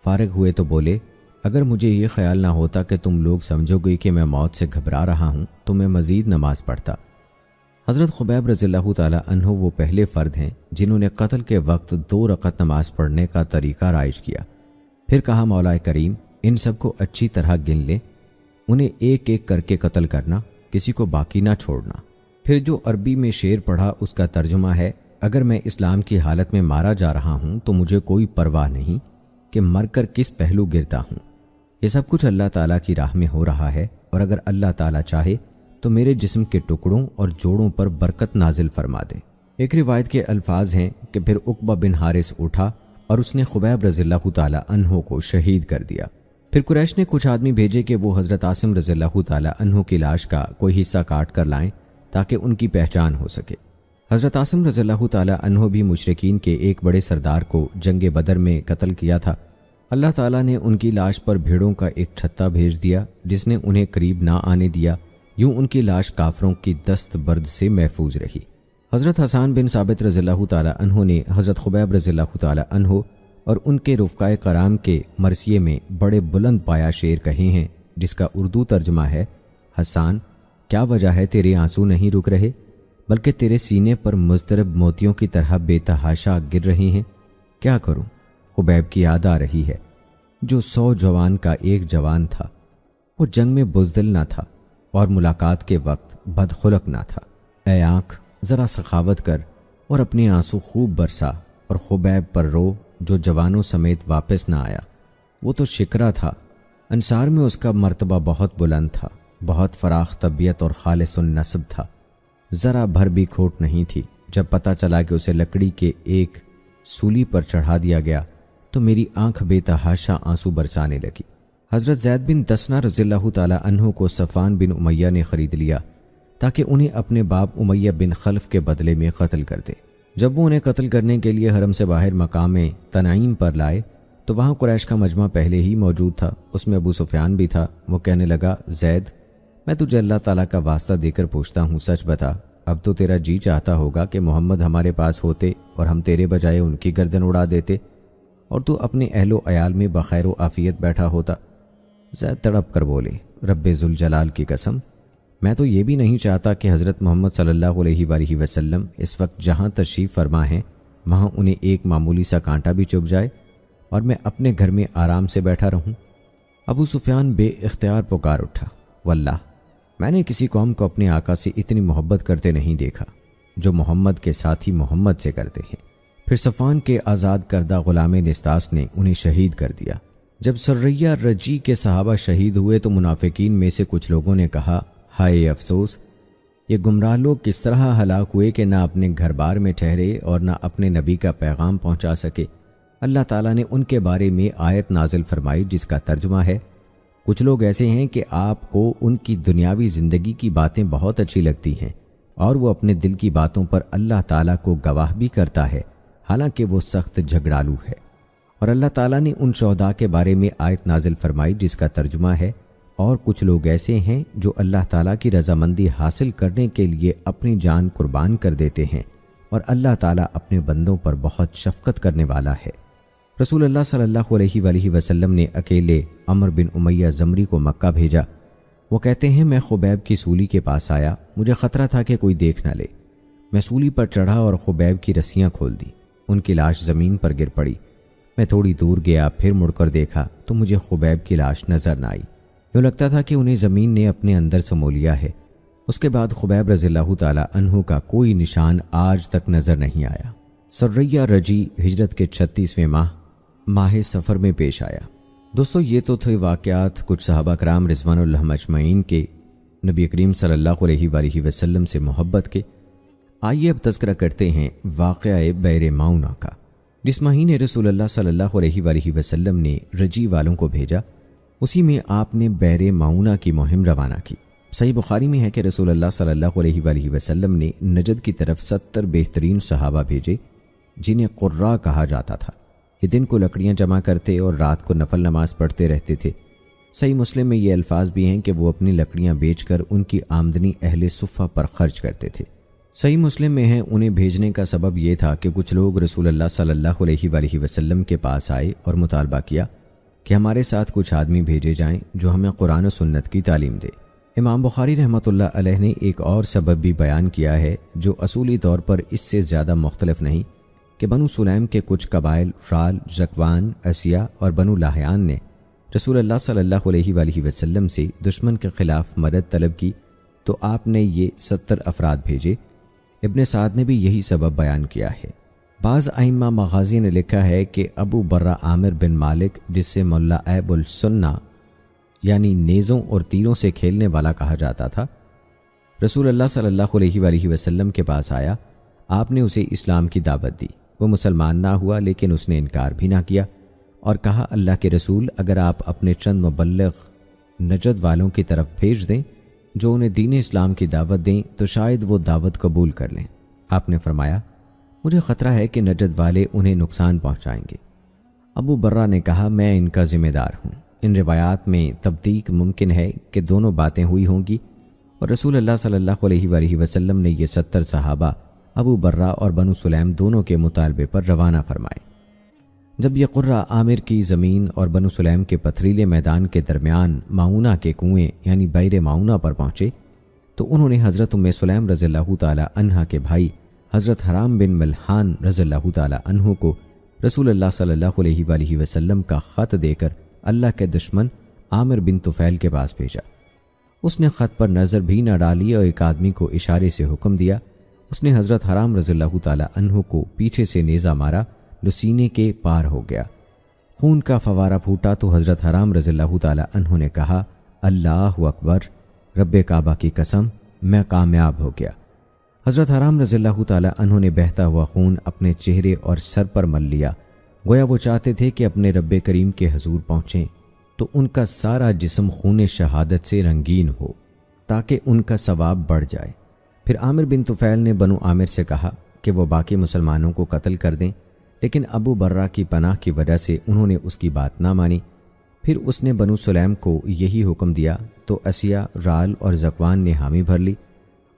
فارغ ہوئے تو بولے اگر مجھے یہ خیال نہ ہوتا کہ تم لوگ سمجھو گے کہ میں موت سے گھبرا رہا ہوں تو میں مزید نماز پڑھتا۔ حضرت خبیب رضی اللہ تعالی عنہ وہ پہلے فرد ہیں جنہوں نے قتل کے وقت 2 رکعت نماز پڑھنے کا طریقہ رائج کیا۔ پھر کہا مولا کریم ان سب کو اچھی طرح گن لیں، انہیں ایک ایک کر کے قتل کرنا، کسی کو باقی نہ چھوڑنا۔ پھر جو عربی میں شعر پڑھا اس کا ترجمہ ہے، اگر میں اسلام کی حالت میں مارا جا رہا ہوں تو مجھے کوئی پرواہ نہیں کہ مر کر کس پہلو گرتا ہوں، یہ سب کچھ اللہ تعالیٰ کی راہ میں ہو رہا ہے، اور اگر اللہ تعالیٰ چاہے تو میرے جسم کے ٹکڑوں اور جوڑوں پر برکت نازل فرما دے۔ ایک روایت کے الفاظ ہیں کہ پھر عقبہ بن حارث اٹھا اور اس نے خبیب رضی اللہ تعالی عنہ کو شہید کر دیا۔ پھر قریش نے کچھ آدمی بھیجے کہ وہ حضرت عاصم رضی اللہ تعالی عنہ کی لاش کا کوئی حصہ کاٹ کر لائیں تاکہ ان کی پہچان ہو سکے۔ حضرت عاصم رضی اللہ تعالی عنہ بھی مشرکین کے ایک بڑے سردار کو جنگ بدر میں قتل کیا تھا۔ اللہ تعالیٰ نے ان کی لاش پر بھیڑوں کا ایک چھتا بھیج دیا جس نے انہیں قریب نہ آنے دیا، یوں ان کی لاش کافروں کی دست برد سے محفوظ رہی۔ حضرت حسان بن ثابت رضی اللہ تعالی عنہ نے حضرت خبیب رضی اللہ تعالی عنہ اور ان کے رفقائے کرام کے مرثیے میں بڑے بلند پایا شعر کہے ہیں، جس کا اردو ترجمہ ہے، حسان کیا وجہ ہے تیرے آنسو نہیں رک رہے، بلکہ تیرے سینے پر مضطرب موتیوں کی طرح بے تحاشا گر رہے ہیں۔ کیا کروں، خبیب کی یاد آ رہی ہے جو 100 جوان کا ایک جوان تھا، وہ جنگ میں بزدل نہ تھا اور ملاقات کے وقت بدخلق نہ تھا۔ اے آنکھ ذرا سخاوت کر اور اپنے آنسو خوب برسا اور خبیب پر رو جو جوانوں سمیت واپس نہ آیا۔ وہ تو شکرا تھا، انصار میں اس کا مرتبہ بہت بلند تھا، بہت فراخ طبیعت اور خالص النسب تھا، ذرا بھر بھی کھوٹ نہیں تھی۔ جب پتہ چلا کہ اسے لکڑی کے ایک سولی پر چڑھا دیا گیا تو میری آنکھ بے تحاشا آنسو برسانے لگی۔ حضرت زید بن دسنہ رضی اللہ تعالی عنہ کو صفوان بن امیہ نے خرید لیا تاکہ انہیں اپنے باپ امیہ بن خلف کے بدلے میں قتل کر دے۔ جب وہ انہیں قتل کرنے کے لیے حرم سے باہر مقام تنعیم پر لائے تو وہاں قریش کا مجمع پہلے ہی موجود تھا، اس میں ابو سفیان بھی تھا۔ وہ کہنے لگا، زید میں تجھے اللہ تعالیٰ کا واسطہ دے کر پوچھتا ہوں، سچ بتا، اب تو تیرا جی چاہتا ہوگا کہ محمد ہمارے پاس ہوتے اور ہم تیرے بجائے ان کی گردن اڑا دیتے اور تو اپنے اہل و عیال میں بخیر و عافیت بیٹھا ہوتا۔ زید تڑپ کر بولے، رب ذوالجلال کی قسم، میں تو یہ بھی نہیں چاہتا کہ حضرت محمد صلی اللہ علیہ وآلہ وسلم اس وقت جہاں تشریف فرما ہیں وہاں انہیں ایک معمولی سا کانٹا بھی چبھ جائے اور میں اپنے گھر میں آرام سے بیٹھا رہوں۔ ابو سفیان بے اختیار پکار اٹھا، واللہ میں نے کسی قوم کو اپنے آقا سے اتنی محبت کرتے نہیں دیکھا جو محمد کے ساتھی محمد سے کرتے ہیں۔ پھر صفوان کے آزاد کردہ غلام نستاس نے انہیں شہید کر دیا۔ جب سریہ رجی کے صحابہ شہید ہوئے تو منافقین میں سے کچھ لوگوں نے کہا، ہائے افسوس، یہ گمراہ لوگ کس طرح ہلاک ہوئے کہ نہ اپنے گھر بار میں ٹھہرے اور نہ اپنے نبی کا پیغام پہنچا سکے۔ اللہ تعالیٰ نے ان کے بارے میں آیت نازل فرمائی جس کا ترجمہ ہے، کچھ لوگ ایسے ہیں کہ آپ کو ان کی دنیاوی زندگی کی باتیں بہت اچھی لگتی ہیں اور وہ اپنے دل کی باتوں پر اللہ تعالیٰ کو گواہ بھی کرتا ہے، حالانکہ وہ سخت جھگڑالو ہے۔ اور اللہ تعالیٰ نے ان شہداء کے بارے میں آیت نازل فرمائی جس کا ترجمہ ہے، اور کچھ لوگ ایسے ہیں جو اللہ تعالیٰ کی رضامندی حاصل کرنے کے لیے اپنی جان قربان کر دیتے ہیں، اور اللہ تعالیٰ اپنے بندوں پر بہت شفقت کرنے والا ہے۔ رسول اللہ صلی اللہ علیہ وآلہ وسلم نے اکیلے عمر بن امیہ زمری کو مکہ بھیجا۔ وہ کہتے ہیں، میں خبیب کی سولی کے پاس آیا، مجھے خطرہ تھا کہ کوئی دیکھ نہ لے۔ میں سولی پر چڑھا اور خبیب کی رسیاں کھول دی، ان کی لاش زمین پر گر پڑی۔ میں تھوڑی دور گیا، پھر مڑ کر دیکھا تو مجھے خبیب کی لاش نظر نہ آئی، یوں لگتا تھا کہ انہیں زمین نے اپنے اندر سمو لیا ہے۔ اس کے بعد خبیب رضی اللہ تعالی عنہ کا کوئی نشان آج تک نظر نہیں آیا۔ سریہ رجی ہجرت کے 36ویں ماہ سفر میں پیش آیا۔ دوستو، یہ تو تھے واقعات کچھ صحابہ کرام رضوان اللہ اجمعین کے نبی کریم صلی اللہ علیہ وآلہ وسلم سے محبت کے۔ آئیے اب تذکرہ کرتے ہیں واقعہ بئر معونہ کا۔ جس مہینے رسول اللہ صلی اللہ علیہ وآلہ وسلم نے رجی والوں کو بھیجا، اسی میں آپ نے بئر معونہ کی مہم روانہ کی۔ صحیح بخاری میں ہے کہ رسول اللہ صلی اللہ علیہ وآلہ وسلم نے نجد کی طرف 70 بہترین صحابہ بھیجے جنہیں قرہ کہا جاتا تھا۔ یہ دن کو لکڑیاں جمع کرتے اور رات کو نفل نماز پڑھتے رہتے تھے۔ صحیح مسلم میں یہ الفاظ بھی ہیں کہ وہ اپنی لکڑیاں بیچ کر ان کی آمدنی اہل صفہ پر خرچ کرتے تھے۔ صحیح مسلم میں ہے انہیں بھیجنے کا سبب یہ تھا کہ کچھ لوگ رسول اللہ صلی اللہ علیہ وآلہ وسلم کے پاس آئے اور مطالبہ کیا کہ ہمارے ساتھ کچھ آدمی بھیجے جائیں جو ہمیں قرآن و سنت کی تعلیم دے۔ امام بخاری رحمۃ اللہ علیہ نے ایک اور سبب بھی بیان کیا ہے جو اصولی طور پر اس سے زیادہ مختلف نہیں کہ بنو سلیم کے کچھ قبائل رال، زکوان، اسیا اور بنو لاہیان نے رسول اللہ صلی اللہ علیہ وآلہ وسلم سے دشمن کے خلاف مدد طلب کی تو آپ نے یہ 70 افراد بھیجے۔ ابن سعد نے بھی یہی سبب بیان کیا ہے۔ بعض ائمہ مغازی نے لکھا ہے کہ ابو برہ عامر بن مالک، جس سے ملا ایب السنہ یعنی نیزوں اور تیروں سے کھیلنے والا کہا جاتا تھا، رسول اللہ صلی اللہ علیہ وآلہ وسلم کے پاس آیا۔ آپ نے اسے اسلام کی دعوت دی۔ وہ مسلمان نہ ہوا لیکن اس نے انکار بھی نہ کیا اور کہا، اللہ کے رسول، اگر آپ اپنے چند مبلغ نجد والوں کی طرف بھیج دیں جو انہیں دین اسلام کی دعوت دیں تو شاید وہ دعوت قبول کر لیں۔ آپ نے فرمایا، مجھے خطرہ ہے کہ نجد والے انہیں نقصان پہنچائیں گے۔ ابو برہ نے کہا، میں ان کا ذمہ دار ہوں۔ ان روایات میں تبدیق ممکن ہے کہ دونوں باتیں ہوئی ہوں گی، اور رسول اللہ صلی اللہ علیہ وآلہ وسلم نے یہ 70 صحابہ ابو برہ اور بنو سلیم دونوں کے مطالبے پر روانہ فرمائے۔ جب یہ قرہ عامر کی زمین اور بنو سلیم کے پتھریلے میدان کے درمیان معونہ کے کنویں یعنی بئر معونہ پر پہنچے تو انہوں نے حضرت ام سلیم رضی اللہ تعالی عنہ کے بھائی حضرت حرام بن ملحان رضی اللہ تعالی عنہ کو رسول اللہ صلی اللہ علیہ وآلہ وسلم کا خط دے کر اللہ کے دشمن عامر بن طفیل کے پاس بھیجا۔ اس نے خط پر نظر بھی نہ ڈالی اور ایک آدمی کو اشارے سے حکم دیا۔ اس نے حضرت حرام رضی اللہ تعالی عنہ کو پیچھے سے نیزہ مارا جو سینے کے پار ہو گیا۔ خون کا فوارہ پھوٹا تو حضرت حرام رضی اللہ تعالی عنہ نے کہا، اللہ اکبر، رب کعبہ کی قسم، میں کامیاب ہو گیا۔ حضرت حرام رضی اللہ تعالی عنہ نے بہتا ہوا خون اپنے چہرے اور سر پر مل لیا، گویا وہ چاہتے تھے کہ اپنے رب کریم کے حضور پہنچیں تو ان کا سارا جسم خون شہادت سے رنگین ہو تاکہ ان کا ثواب بڑھ جائے۔ پھر عامر بن طفیل نے بنو عامر سے کہا کہ وہ باقی مسلمانوں کو قتل کر دیں، لیکن ابو برہ کی پناہ کی وجہ سے انہوں نے اس کی بات نہ مانی۔ پھر اس نے بنو سلیم کو یہی حکم دیا تو اسیا، رال اور زکوان نے حامی بھر لی۔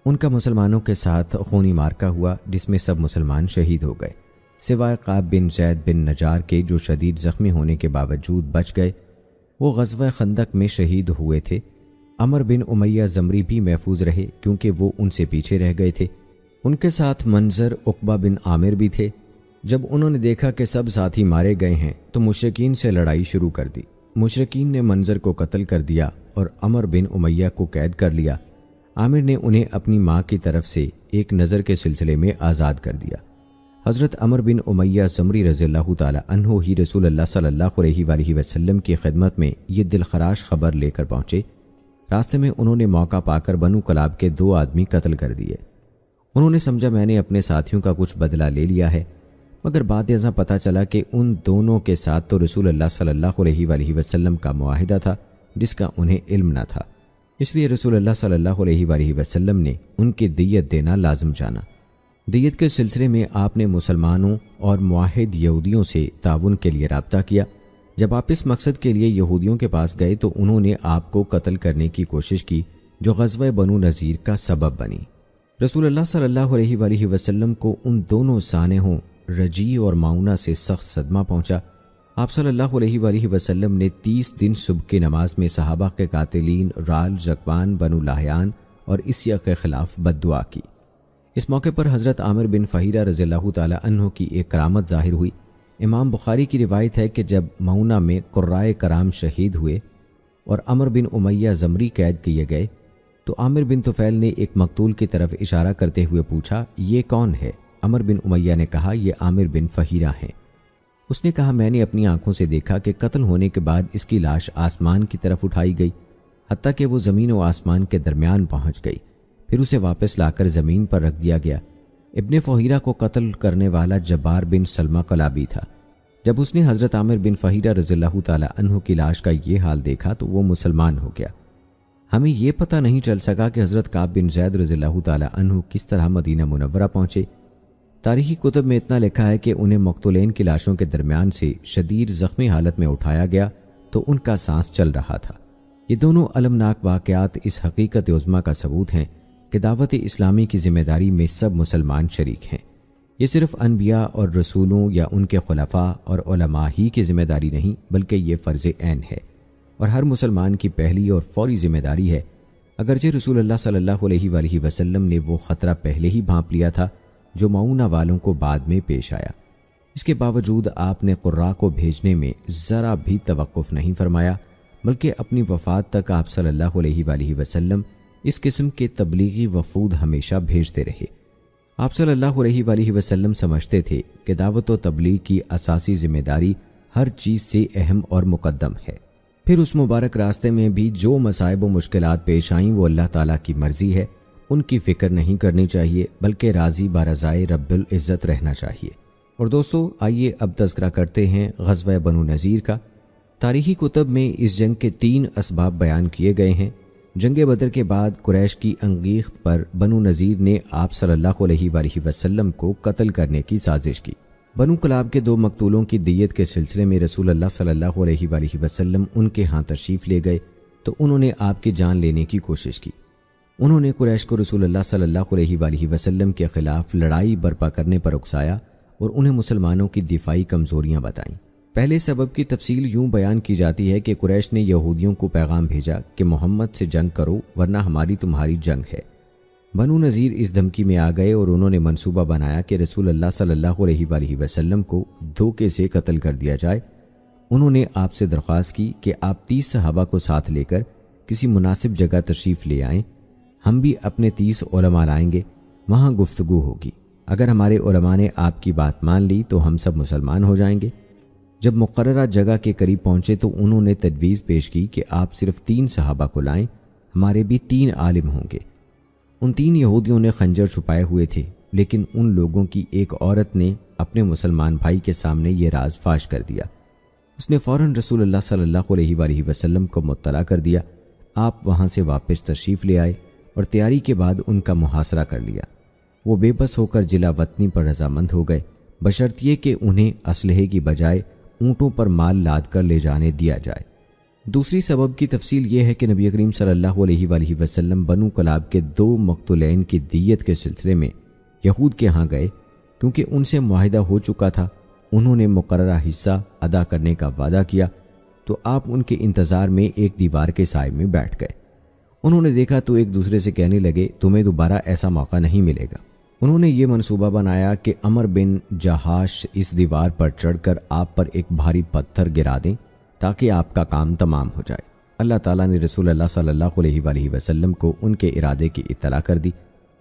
ان کا مسلمانوں کے ساتھ خونی مارکا ہوا جس میں سب مسلمان شہید ہو گئے سوائے قاب بن زید بن نجار کے، جو شدید زخمی ہونے کے باوجود بچ گئے۔ وہ غزوہ خندق میں شہید ہوئے تھے۔ عمر بن امیہ زمری بھی محفوظ رہے کیونکہ وہ ان سے پیچھے رہ گئے تھے۔ ان کے ساتھ منظر، عقبہ بن عامر بھی تھے۔ جب انہوں نے دیکھا کہ سب ساتھی مارے گئے ہیں تو مشرکین سے لڑائی شروع کر دی۔ مشرکین نے منظر کو قتل کر دیا اور عمر بن امیہ کو قید کر لیا۔ عامر نے انہیں اپنی ماں کی طرف سے ایک نظر کے سلسلے میں آزاد کر دیا۔ حضرت عمر بن امیہ زمری رضی اللہ تعالی عنہ ہی رسول اللہ صلی اللہ علیہ وآلہ وسلم کی خدمت میں یہ دلخراش خبر لے کر پہنچے۔ راستے میں انہوں نے موقع پا کر بنو کلاب کے 2 آدمی قتل کر دیے۔ انہوں نے سمجھا میں نے اپنے ساتھیوں کا کچھ بدلہ لے لیا ہے، مگر بعد ازاں پتہ چلا کہ ان دونوں کے ساتھ تو رسول اللہ صلی اللہ علیہ وآلہ وسلم کا معاہدہ تھا جس کا انہیں علم نہ تھا، اس لیے رسول اللہ صلی اللہ علیہ وآلہ وسلم نے ان کی دیت دینا لازم جانا۔ دیت کے سلسلے میں آپ نے مسلمانوں اور معاہد یہودیوں سے تعاون کے لیے رابطہ کیا۔ جب آپ اس مقصد کے لیے یہودیوں کے پاس گئے تو انہوں نے آپ کو قتل کرنے کی کوشش کی جو غزوہ بنو نذیر کا سبب بنی۔ رسول اللہ صلی اللہ علیہ وآلہ وسلم کو ان دونوں سانحوں رجی اور معونہ سے سخت صدمہ پہنچا۔ آپ صلی اللہ علیہ وآلہ وسلم نے 30 دن صبح کی نماز میں صحابہ کے قاتلین رال، زکوان، بنو لاہیان اور اسیا کے خلاف بد دعا کی۔ اس موقع پر حضرت عامر بن فہیرہ رضی اللہ تعالی عنہ کی ایک کرامت ظاہر ہوئی۔ امام بخاری کی روایت ہے کہ جب معونہ میں قرائے کرام شہید ہوئے اور عمر بن امیہ زمری قید کیے گئے تو عامر بن طفیل نے ایک مقتول کی طرف اشارہ کرتے ہوئے پوچھا، یہ کون ہے؟ عمر بن امیہ نے کہا، یہ عامر بن فہیرہ ہیں۔ اس نے کہا، میں نے اپنی آنکھوں سے دیکھا کہ قتل ہونے کے بعد اس کی لاش آسمان کی طرف اٹھائی گئی حتیٰ کہ وہ زمین و آسمان کے درمیان پہنچ گئی، پھر اسے واپس لا کر زمین پر رکھ دیا گیا۔ ابن فہیرہ کو قتل کرنے والا جبار بن سلمہ کلابی تھا۔ جب اس نے حضرت عامر بن فہیرہ رضی اللہ تعالی عنہ کی لاش کا یہ حال دیکھا تو وہ مسلمان ہو گیا۔ ہمیں یہ پتہ نہیں چل سکا کہ حضرت کعب بن زید رضی اللہ تعالی عنہ کس طرح مدینہ منورہ پہنچے۔ تاریخی کتب میں اتنا لکھا ہے کہ انہیں مقتولین کی لاشوں کے درمیان سے شدید زخمی حالت میں اٹھایا گیا تو ان کا سانس چل رہا تھا۔ یہ دونوں المناک واقعات اس حقیقت عظمیٰ کا ثبوت ہیں کہ دعوت اسلامی کی ذمہ داری میں سب مسلمان شریک ہیں۔ یہ صرف انبیاء اور رسولوں یا ان کے خلفاء اور علماء ہی کی ذمہ داری نہیں بلکہ یہ فرض عین ہے اور ہر مسلمان کی پہلی اور فوری ذمہ داری ہے۔ اگرچہ رسول اللہ صلی اللہ علیہ وآلہ وسلم نے وہ خطرہ پہلے ہی بھانپ لیا تھا جو معونہ والوں کو بعد میں پیش آیا، اس کے باوجود آپ نے قراء کو بھیجنے میں ذرا بھی توقف نہیں فرمایا، بلکہ اپنی وفات تک آپ صلی اللہ علیہ وآلہ وسلم اس قسم کے تبلیغی وفود ہمیشہ بھیجتے رہے۔ آپ صلی اللہ علیہ وآلہ وسلم سمجھتے تھے کہ دعوت و تبلیغ کی اساسی ذمہ داری ہر چیز سے اہم اور مقدم ہے۔ پھر اس مبارک راستے میں بھی جو مصائب و مشکلات پیش آئیں وہ اللہ تعالیٰ کی مرضی ہے، ان کی فکر نہیں کرنی چاہیے بلکہ راضی برضائے رب العزت رہنا چاہیے۔ اور دوستو، آئیے اب تذکرہ کرتے ہیں غزوہ بنو نذیر کا۔ تاریخی کتب میں اس جنگ کے 3 اسباب بیان کیے گئے ہیں۔ جنگ بدر کے بعد قریش کی انگیخت پر بنو نذیر نے آپ صلی اللہ علیہ وآلہ وسلم کو قتل کرنے کی سازش کی۔ بنو کلاب کے 2 مقتولوں کی دیت کے سلسلے میں رسول اللہ صلی اللہ علیہ وآلہ وسلم ان کے ہاں تشریف لے گئے تو انہوں نے آپ کی جان لینے کی کوشش کی۔ انہوں نے قریش کو رسول اللہ صلی اللہ علیہ وآلہ وسلم کے خلاف لڑائی برپا کرنے پر اکسایا اور انہیں مسلمانوں کی دفاعی کمزوریاں بتائیں۔ پہلے سبب کی تفصیل یوں بیان کی جاتی ہے کہ قریش نے یہودیوں کو پیغام بھیجا کہ محمد سے جنگ کرو ورنہ ہماری تمہاری جنگ ہے۔ بنو نذیر اس دھمکی میں آ گئے اور انہوں نے منصوبہ بنایا کہ رسول اللہ صلی اللہ علیہ وآلہ وسلم کو دھوکے سے قتل کر دیا جائے۔ انہوں نے آپ سے درخواست کی کہ آپ 30 صحابہ کو ساتھ لے کر کسی مناسب جگہ تشریف لے آئیں، ہم بھی اپنے 30 علماء لائیں گے، وہاں گفتگو ہوگی۔ اگر ہمارے علماء نے آپ کی بات مان لی تو ہم سب مسلمان ہو جائیں گے۔ جب مقررہ جگہ کے قریب پہنچے تو انہوں نے تجویز پیش کی کہ آپ صرف 3 صحابہ کو لائیں، ہمارے بھی 3 عالم ہوں گے۔ ان 3 یہودیوں نے خنجر چھپائے ہوئے تھے، لیکن ان لوگوں کی ایک عورت نے اپنے مسلمان بھائی کے سامنے یہ راز فاش کر دیا۔ اس نے فوراً رسول اللہ صلی اللہ علیہ وآلہ وسلم کو مطلع کر دیا۔ آپ وہاں سے واپس تشریف لے آئے اور تیاری کے بعد ان کا محاصرہ کر لیا۔ وہ بے بس ہو کر جلا وطنی پر رضامند ہو گئے، بشرط یہ کہ انہیں اسلحے کی بجائے اونٹوں پر مال لاد کر لے جانے دیا جائے۔ دوسری سبب کی تفصیل یہ ہے کہ نبی کریم صلی اللہ علیہ وآلہ وسلم بنو کلاب کے 2 مقتولین کی دیت کے سلسلے میں یہود کے ہاں گئے، کیونکہ ان سے معاہدہ ہو چکا تھا۔ انہوں نے مقررہ حصہ ادا کرنے کا وعدہ کیا تو آپ ان کے انتظار میں ایک دیوار کے سائے میں بیٹھ گئے۔ انہوں نے دیکھا تو ایک دوسرے سے کہنے لگے، تمہیں دوبارہ ایسا موقع نہیں ملے گا۔ انہوں نے یہ منصوبہ بنایا کہ عمر بن جہاش اس دیوار پر چڑھ کر آپ پر ایک بھاری پتھر گرا دیں تاکہ آپ کا کام تمام ہو جائے۔ اللہ تعالیٰ نے رسول اللہ صلی اللہ علیہ وآلہ وسلم کو ان کے ارادے کی اطلاع کر دی۔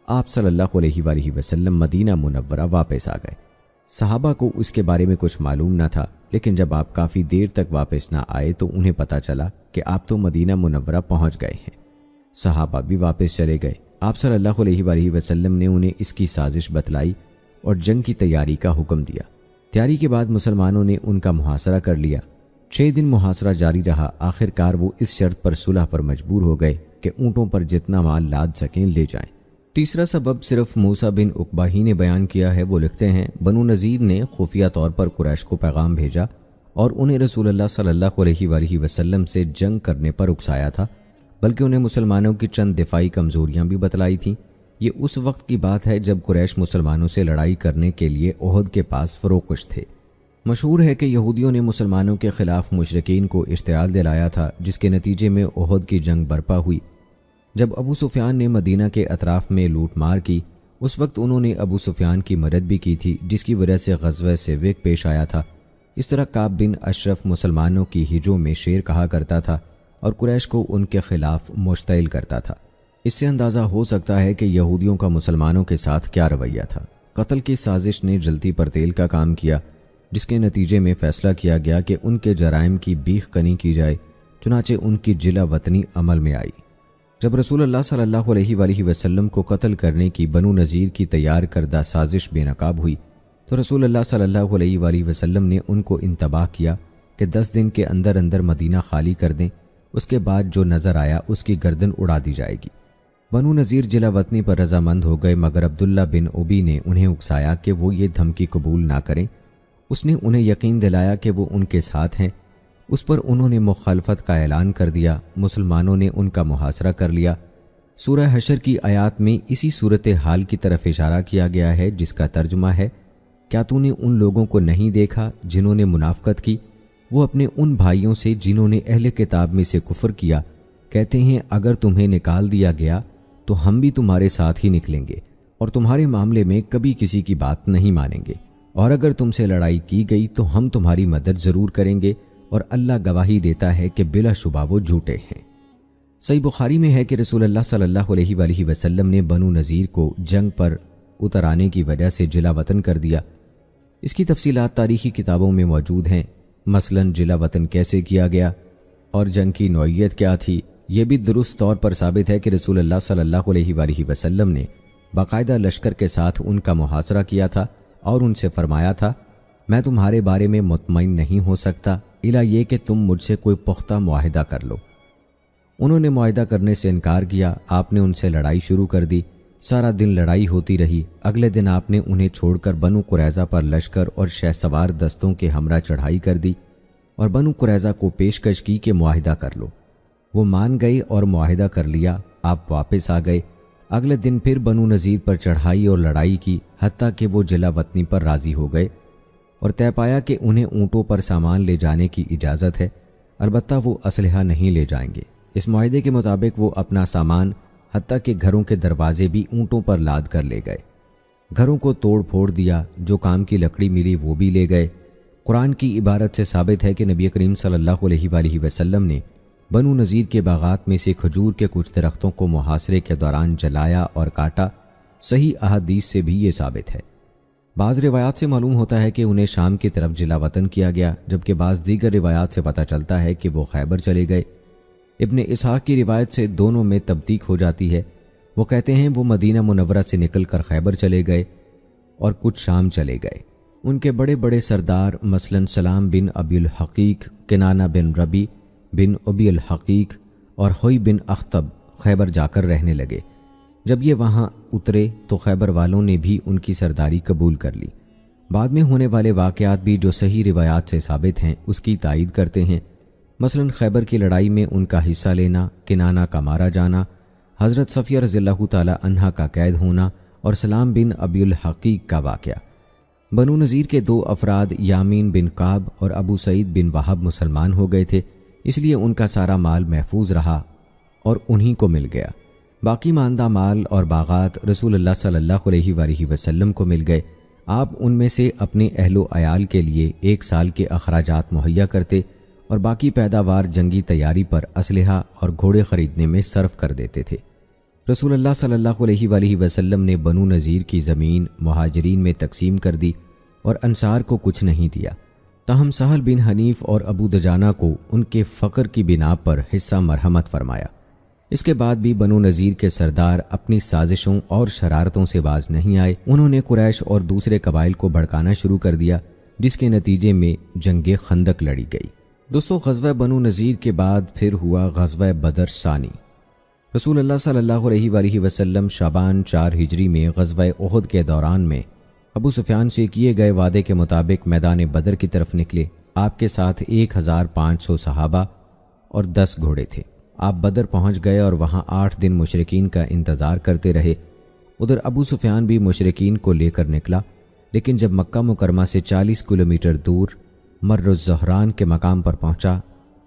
آپ صلی اللہ علیہ وآلہ وسلم مدینہ منورہ واپس آ گئے۔ صحابہ کو اس کے بارے میں کچھ معلوم نہ تھا، لیکن جب آپ کافی دیر تک واپس نہ آئے تو انہیں پتہ چلا کہ آپ تو مدینہ منورہ پہنچ گئے ہیں۔ صحابہ بھی واپس چلے گئے۔ آپ صلی اللہ علیہ وآلہ وسلم نے انہیں اس کی سازش بتلائی اور جنگ کی تیاری کا حکم دیا۔ تیاری کے بعد مسلمانوں نے ان کا محاصرہ کر لیا۔ 6 دن محاصرہ جاری رہا۔ آخر کار وہ اس شرط پر صلح پر مجبور ہو گئے کہ اونٹوں پر جتنا مال لاد سکیں لے جائیں۔ تیسرا سبب صرف موسیٰ بن عقبہ ہی نے بیان کیا ہے۔ وہ لکھتے ہیں، بنو نذیر نے خفیہ طور پر قریش کو پیغام بھیجا اور انہیں رسول اللہ صلی اللہ علیہ وآلہ وسلم سے جنگ کرنے پر اکسایا تھا، بلکہ انہیں مسلمانوں کی چند دفاعی کمزوریاں بھی بتلائی تھیں۔ یہ اس وقت کی بات ہے جب قریش مسلمانوں سے لڑائی کرنے کے لیے احد کے پاس فروکش تھے۔ مشہور ہے کہ یہودیوں نے مسلمانوں کے خلاف مشرکین کو اشتعال دلایا تھا، جس کے نتیجے میں احد کی جنگ برپا ہوئی۔ جب ابو سفیان نے مدینہ کے اطراف میں لوٹ مار کی، اس وقت انہوں نے ابو سفیان کی مدد بھی کی تھی، جس کی وجہ سے غزوہ سیوک پیش آیا تھا۔ اس طرح کعب بن اشرف مسلمانوں کی ہجوں میں شیر کہا کرتا تھا اور قریش کو ان کے خلاف مشتعل کرتا تھا۔ اس سے اندازہ ہو سکتا ہے کہ یہودیوں کا مسلمانوں کے ساتھ کیا رویہ تھا۔ قتل کی سازش نے جلتی پر تیل کا کام کیا، جس کے نتیجے میں فیصلہ کیا گیا کہ ان کے جرائم کی بیخ کنی کی جائے، چنانچہ ان کی جلا وطنی عمل میں آئی۔ جب رسول اللہ صلی اللہ علیہ وآلہ وسلم کو قتل کرنے کی بنو نذیر کی تیار کردہ سازش بے نقاب ہوئی تو رسول اللہ صلی اللہ علیہ وآلہ وسلم نے ان کو انتباہ کیا کہ 10 دن کے اندر اندر مدینہ خالی کر دیں، اس کے بعد جو نظر آیا اس کی گردن اڑا دی جائے گی۔ بنو نذیر جلا وطنی پر رضامند ہو گئے، مگر عبداللہ بن ابی نے انہیں اکسایا کہ وہ یہ دھمکی قبول نہ کریں۔ اس نے انہیں یقین دلایا کہ وہ ان کے ساتھ ہیں۔ اس پر انہوں نے مخالفت کا اعلان کر دیا۔ مسلمانوں نے ان کا محاصرہ کر لیا۔ سورہ حشر کی آیات میں اسی صورت حال کی طرف اشارہ کیا گیا ہے، جس کا ترجمہ ہے کیا تو نے ان لوگوں کو نہیں دیکھا جنہوں نے منافقت کی؟ وہ اپنے ان بھائیوں سے جنہوں نے اہل کتاب میں سے کفر کیا کہتے ہیں اگر تمہیں نکال دیا گیا تو ہم بھی تمہارے ساتھ ہی نکلیں گے اور تمہارے معاملے میں کبھی کسی کی بات نہیں مانیں گے، اور اگر تم سے لڑائی کی گئی تو ہم تمہاری مدد ضرور کریں گے، اور اللہ گواہی دیتا ہے کہ بلا شبہ وہ جھوٹے ہیں۔ صحیح بخاری میں ہے کہ رسول اللہ صلی اللہ علیہ وآلہ وسلم نے بنو نذیر کو جنگ پر اتر آنے کی وجہ سے جلا وطن کر دیا۔ اس کی تفصیلات تاریخی کتابوں میں موجود ہیں، مثلا جلا وطن کیسے کیا گیا اور جنگ کی نوعیت کیا تھی۔ یہ بھی درست طور پر ثابت ہے کہ رسول اللہ صلی اللہ علیہ وآلہ وسلم نے باقاعدہ لشکر کے ساتھ ان کا محاصرہ کیا تھا اور ان سے فرمایا تھا میں تمہارے بارے میں مطمئن نہیں ہو سکتا الا یہ کہ تم مجھ سے کوئی پختہ معاہدہ کر لو۔ انہوں نے معاہدہ کرنے سے انکار کیا، آپ نے ان سے لڑائی شروع کر دی، سارا دن لڑائی ہوتی رہی۔ اگلے دن آپ نے انہیں چھوڑ کر بنو قریظہ پر لشکر اور شہ سوار دستوں کے ہمراہ چڑھائی کر دی اور بنو قریظہ کو پیشکش کی کہ معاہدہ کر لو۔ وہ مان گئے اور معاہدہ کر لیا۔ آپ واپس آ گئے۔ اگلے دن پھر بنو نذیر پر چڑھائی اور لڑائی کی، حتیٰ کہ وہ جلا وطنی پر راضی ہو گئے اور طے پایا کہ انہیں اونٹوں پر سامان لے جانے کی اجازت ہے، البتہ وہ اسلحہ نہیں لے جائیں گے۔ اس معاہدے کے مطابق وہ اپنا سامان حتیٰ کہ گھروں کے دروازے بھی اونٹوں پر لاد کر لے گئے۔ گھروں کو توڑ پھوڑ دیا، جو کام کی لکڑی ملی وہ بھی لے گئے۔ قرآن کی عبارت سے ثابت ہے کہ نبی کریم صلی اللہ علیہ وآلہ وسلم نے بنو نذیر کے باغات میں سے کھجور کے کچھ درختوں کو محاصرے کے دوران جلایا اور کاٹا۔ صحیح احادیث سے بھی یہ ثابت ہے۔ بعض روایات سے معلوم ہوتا ہے کہ انہیں شام کی طرف جلا وطن کیا گیا، جبکہ بعض دیگر روایات سے پتہ چلتا ہے کہ وہ خیبر چلے گئے۔ ابن اسحاق کی روایت سے دونوں میں تبدیق ہو جاتی ہے۔ وہ کہتے ہیں وہ مدینہ منورہ سے نکل کر خیبر چلے گئے اور کچھ شام چلے گئے۔ ان کے بڑے بڑے سردار مثلا سلام بن ابی الحقیق، کنانہ بن ربی بن ابی الحقیق اور خوئی بن اخطب خیبر جا کر رہنے لگے۔ جب یہ وہاں اترے تو خیبر والوں نے بھی ان کی سرداری قبول کر لی۔ بعد میں ہونے والے واقعات بھی جو صحیح روایات سے ثابت ہیں اس کی تائید کرتے ہیں۔ مثلا خیبر کی لڑائی میں ان کا حصہ لینا، کنانہ کا مارا جانا، حضرت صفیہ رضی اللہ تعالی عنہا کا قید ہونا اور سلام بن ابی الحقیق کا واقعہ۔ بنو نذیر کے دو افراد یامین بن کعب اور ابو سعید بن وہب مسلمان ہو گئے تھے، اس لیے ان کا سارا مال محفوظ رہا اور انہی کو مل گیا۔ باقی ماندہ مال اور باغات رسول اللہ صلی اللہ علیہ وآلہ وسلم کو مل گئے۔ آپ ان میں سے اپنے اہل و عیال کے لیے 1 سال کے اخراجات مہیا کرتے اور باقی پیداوار جنگی تیاری پر اسلحہ اور گھوڑے خریدنے میں صرف کر دیتے تھے۔ رسول اللہ صلی اللہ علیہ وآلہ وسلم نے بنو نذیر کی زمین مہاجرین میں تقسیم کر دی اور انصار کو کچھ نہیں دیا، تاہم سہل بن حنیف اور ابو دجانہ کو ان کے فقر کی بنا پر حصہ مرحمت فرمایا۔ اس کے بعد بھی بنو نذیر کے سردار اپنی سازشوں اور شرارتوں سے باز نہیں آئے۔ انہوں نے قریش اور دوسرے قبائل کو بھڑکانا شروع کر دیا، جس کے نتیجے میں جنگ خندق لڑی گئی۔ دوستو، غزوہ بنو نذیر کے بعد پھر ہوا غزوہ بدر ثانی۔ رسول اللہ صلی اللہ علیہ وآلہ وسلم شعبان 4 ہجری میں غزوہ احد کے دوران میں ابو سفیان سے کیے گئے وعدے کے مطابق میدان بدر کی طرف نکلے۔ آپ کے ساتھ 1500 صحابہ اور 10 گھوڑے تھے۔ آپ بدر پہنچ گئے اور وہاں 8 دن مشرکین کا انتظار کرتے رہے۔ ادھر ابو سفیان بھی مشرکین کو لے کر نکلا، لیکن جب مکہ مکرمہ سے 40 کلومیٹر دور مر الزہران کے مقام پر پہنچا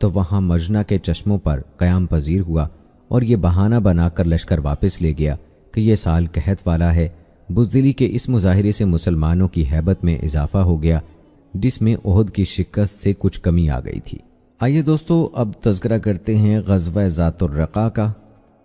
تو وہاں مجنہ کے چشموں پر قیام پذیر ہوا اور یہ بہانہ بنا کر لشکر واپس لے گیا کہ یہ سال قحط والا ہے۔ بزدلی کے اس مظاہرے سے مسلمانوں کی ہیبت میں اضافہ ہو گیا، جس میں احد کی شکست سے کچھ کمی آ گئی تھی۔ آئیے دوستو اب تذکرہ کرتے ہیں غزوہ ذات الرقاع کا۔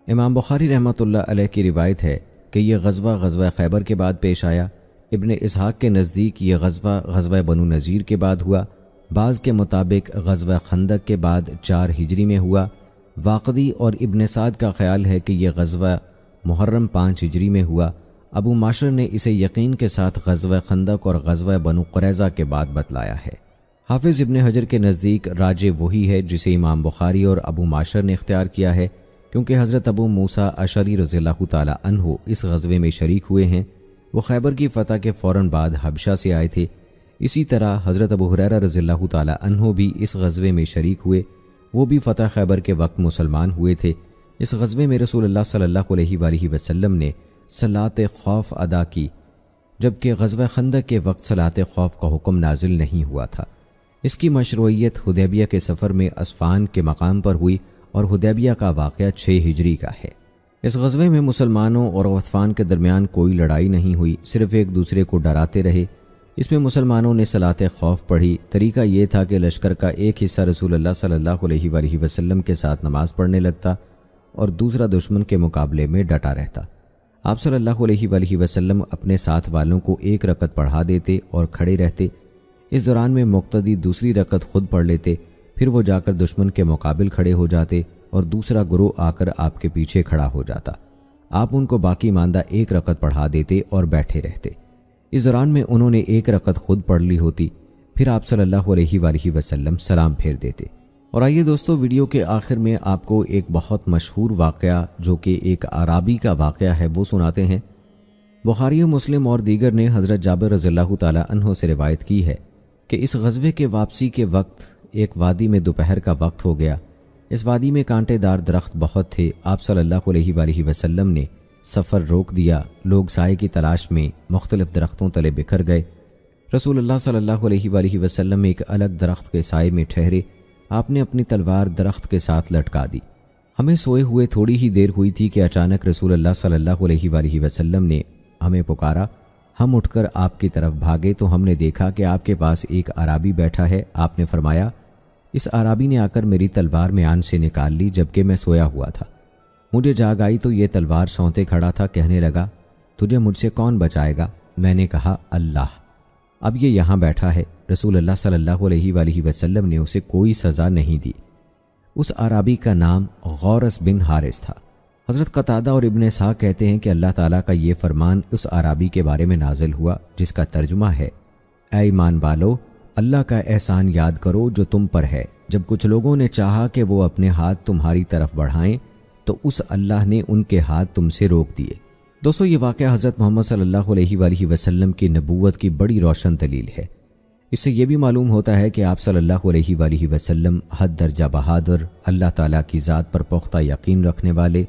امام بخاری رحمۃ اللہ علیہ کی روایت ہے کہ یہ غزوہ خیبر کے بعد پیش آیا۔ ابن اسحاق کے نزدیک یہ غزوہ بنو نذیر کے بعد ہوا۔ بعض کے مطابق غزوہ خندق کے بعد 4 ہجری میں ہوا۔ واقدی اور ابن سعد کا خیال ہے کہ یہ غزوہ محرم 5 ہجری میں ہوا۔ ابو معشر نے اسے یقین کے ساتھ غزوہ خندق اور غزوہ بنو قریظہ کے بعد بتلایا ہے۔ حافظ ابن حجر کے نزدیک راجح وہی ہے جسے امام بخاری اور ابو معشر نے اختیار کیا ہے، کیونکہ حضرت ابو موسیٰ اشعری رضی اللہ تعالی عنہ اس غزوے میں شریک ہوئے ہیں۔ وہ خیبر کی فتح کے فوراً بعد حبشہ سے آئے تھے۔ اسی طرح حضرت ابو ہریرہ رضی اللہ تعالی عنہ بھی اس غزوے میں شریک ہوئے، وہ بھی فتح خیبر کے وقت مسلمان ہوئے تھے۔ اس غزوے میں رسول اللہ صلی اللہ علیہ وآلہ وسلم نے صلاۃ خوف ادا کی، جبکہ غزوہ خندق کے وقت صلاۃ خوف کا حکم نازل نہیں ہوا تھا۔ اس کی مشروعیت حدیبیہ کے سفر میں اصفان کے مقام پر ہوئی اور حدیبیہ کا واقعہ 6 ہجری کا ہے۔ اس غزوے میں مسلمانوں اور غطفان کے درمیان کوئی لڑائی نہیں ہوئی، صرف ایک دوسرے کو ڈراتے رہے۔ اس میں مسلمانوں نے صلاۃ خوف پڑھی۔ طریقہ یہ تھا کہ لشکر کا ایک حصہ رسول اللہ صلی اللہ علیہ وآلہ وسلم کے ساتھ نماز پڑھنے لگتا اور دوسرا دشمن کے مقابلے میں ڈٹا رہتا۔ آپ صلی اللہ علیہ وآلہ وسلم اپنے ساتھ والوں کو 1 رکعت پڑھا دیتے اور کھڑے رہتے۔ اس دوران میں مقتدی دوسری رکعت خود پڑھ لیتے، پھر وہ جا کر دشمن کے مقابل کھڑے ہو جاتے اور دوسرا گروہ آ کر آپ کے پیچھے کھڑا ہو جاتا۔ آپ ان کو باقی ماندہ 1 رکعت پڑھا دیتے اور بیٹھے رہتے۔ اس دوران میں انہوں نے 1 رکعت خود پڑھ لی ہوتی، پھر آپ صلی اللہ علیہ وآلہ وسلم سلام پھیر دیتے۔ اور آئیے دوستو، ویڈیو کے آخر میں آپ کو ایک بہت مشہور واقعہ جو کہ ایک اعرابی کا واقعہ ہے وہ سناتے ہیں۔ بخاری و مسلم اور دیگر نے حضرت جابر رضی اللہ تعالی عنہ سے روایت کی ہے کہ اس غزوے کے واپسی کے وقت ایک وادی میں دوپہر کا وقت ہو گیا۔ اس وادی میں کانٹے دار درخت بہت تھے۔ آپ صلی اللہ علیہ وآلہ وسلم نے سفر روک دیا۔ لوگ سائے کی تلاش میں مختلف درختوں تلے بکھر گئے۔ رسول اللہ صلی اللہ علیہ وآلہ وسلم ایک الگ درخت کے سائے میں ٹھہرے۔ آپ نے اپنی تلوار درخت کے ساتھ لٹکا دی۔ ہمیں سوئے ہوئے تھوڑی ہی دیر ہوئی تھی کہ اچانک رسول اللہ صلی اللہ علیہ وآلہ وسلم نے ہمیں پکارا۔ ہم اٹھ کر آپ کی طرف بھاگے تو ہم نے دیکھا کہ آپ کے پاس ایک اعرابی بیٹھا ہے۔ آپ نے فرمایا، اس اعرابی نے آ کر میری تلوار میان سے نکال لی جبکہ میں سویا ہوا تھا۔ مجھے جاگ آئی تو یہ تلوار سونتے کھڑا تھا۔ کہنے لگا، تجھے مجھ سے کون بچائے گا؟ میں نے کہا، اللہ۔ اب یہ یہاں بیٹھا ہے۔ رسول اللہ صلی اللہ علیہ وآلہ وسلم نے اسے کوئی سزا نہیں دی۔ اس اعرابی کا نام غورس بن حارث تھا۔ حضرت قتادہ اور ابن اسحاق کہتے ہیں کہ اللہ تعالیٰ کا یہ فرمان اس اعرابی کے بارے میں نازل ہوا جس کا ترجمہ ہے، اے ایمان والو، اللہ کا احسان یاد کرو جو تم پر ہے۔ جب کچھ لوگوں نے چاہا کہ وہ اپنے ہاتھ تمہاری طرف بڑھائیں تو اس اللہ نے ان کے ہاتھ تم سے روک دیے۔ دوستو، یہ واقعہ حضرت محمد صلی اللہ علیہ وآلہ وسلم کی نبوت کی بڑی روشن دلیل ہے۔ اس سے یہ بھی معلوم ہوتا ہے کہ آپ صلی اللہ علیہ وآلہ وسلم حد درجہ بہادر، اللہ تعالیٰ کی ذات پر پختہ یقین رکھنے والے،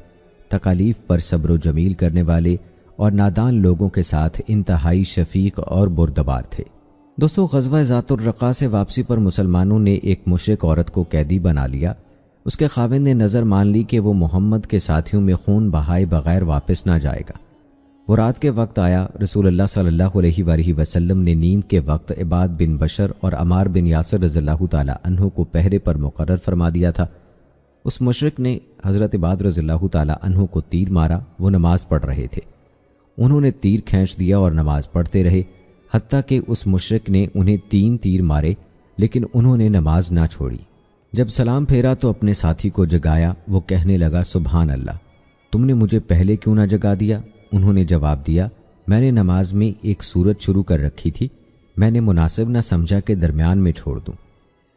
تکالیف پر صبر و جمیل کرنے والے اور نادان لوگوں کے ساتھ انتہائی شفیق اور بردبار تھے۔ دوستو، غزوہ ذات الرقاء سے واپسی پر مسلمانوں نے ایک مشرک عورت کو قیدی بنا لیا۔ اس کے خاوند نے نظر مان لی کہ وہ محمد کے ساتھیوں میں خون بہائے بغیر واپس نہ جائے گا۔ وہ رات کے وقت آیا۔ رسول اللہ صلی اللہ علیہ وآلہ وسلم نے نیند کے وقت عباد بن بشر اور عمار بن یاسر رضی اللہ تعالی عنہ کو پہرے پر مقرر فرما دیا تھا۔ اس مشرک نے حضرت عباد رضی اللہ تعالی عنہ کو تیر مارا۔ وہ نماز پڑھ رہے تھے۔ انہوں نے تیر کھینچ دیا اور نماز پڑھتے رہے، حتیٰ کہ اس مشرک نے انہیں 3 تیر مارے، لیکن انہوں نے نماز نہ چھوڑی۔ جب سلام پھیرا تو اپنے ساتھی کو جگایا۔ وہ کہنے لگا، سبحان اللہ، تم نے مجھے پہلے کیوں نہ جگا دیا؟ انہوں نے جواب دیا، میں نے نماز میں ایک سورت شروع کر رکھی تھی، میں نے مناسب نہ سمجھا کہ درمیان میں چھوڑ دوں۔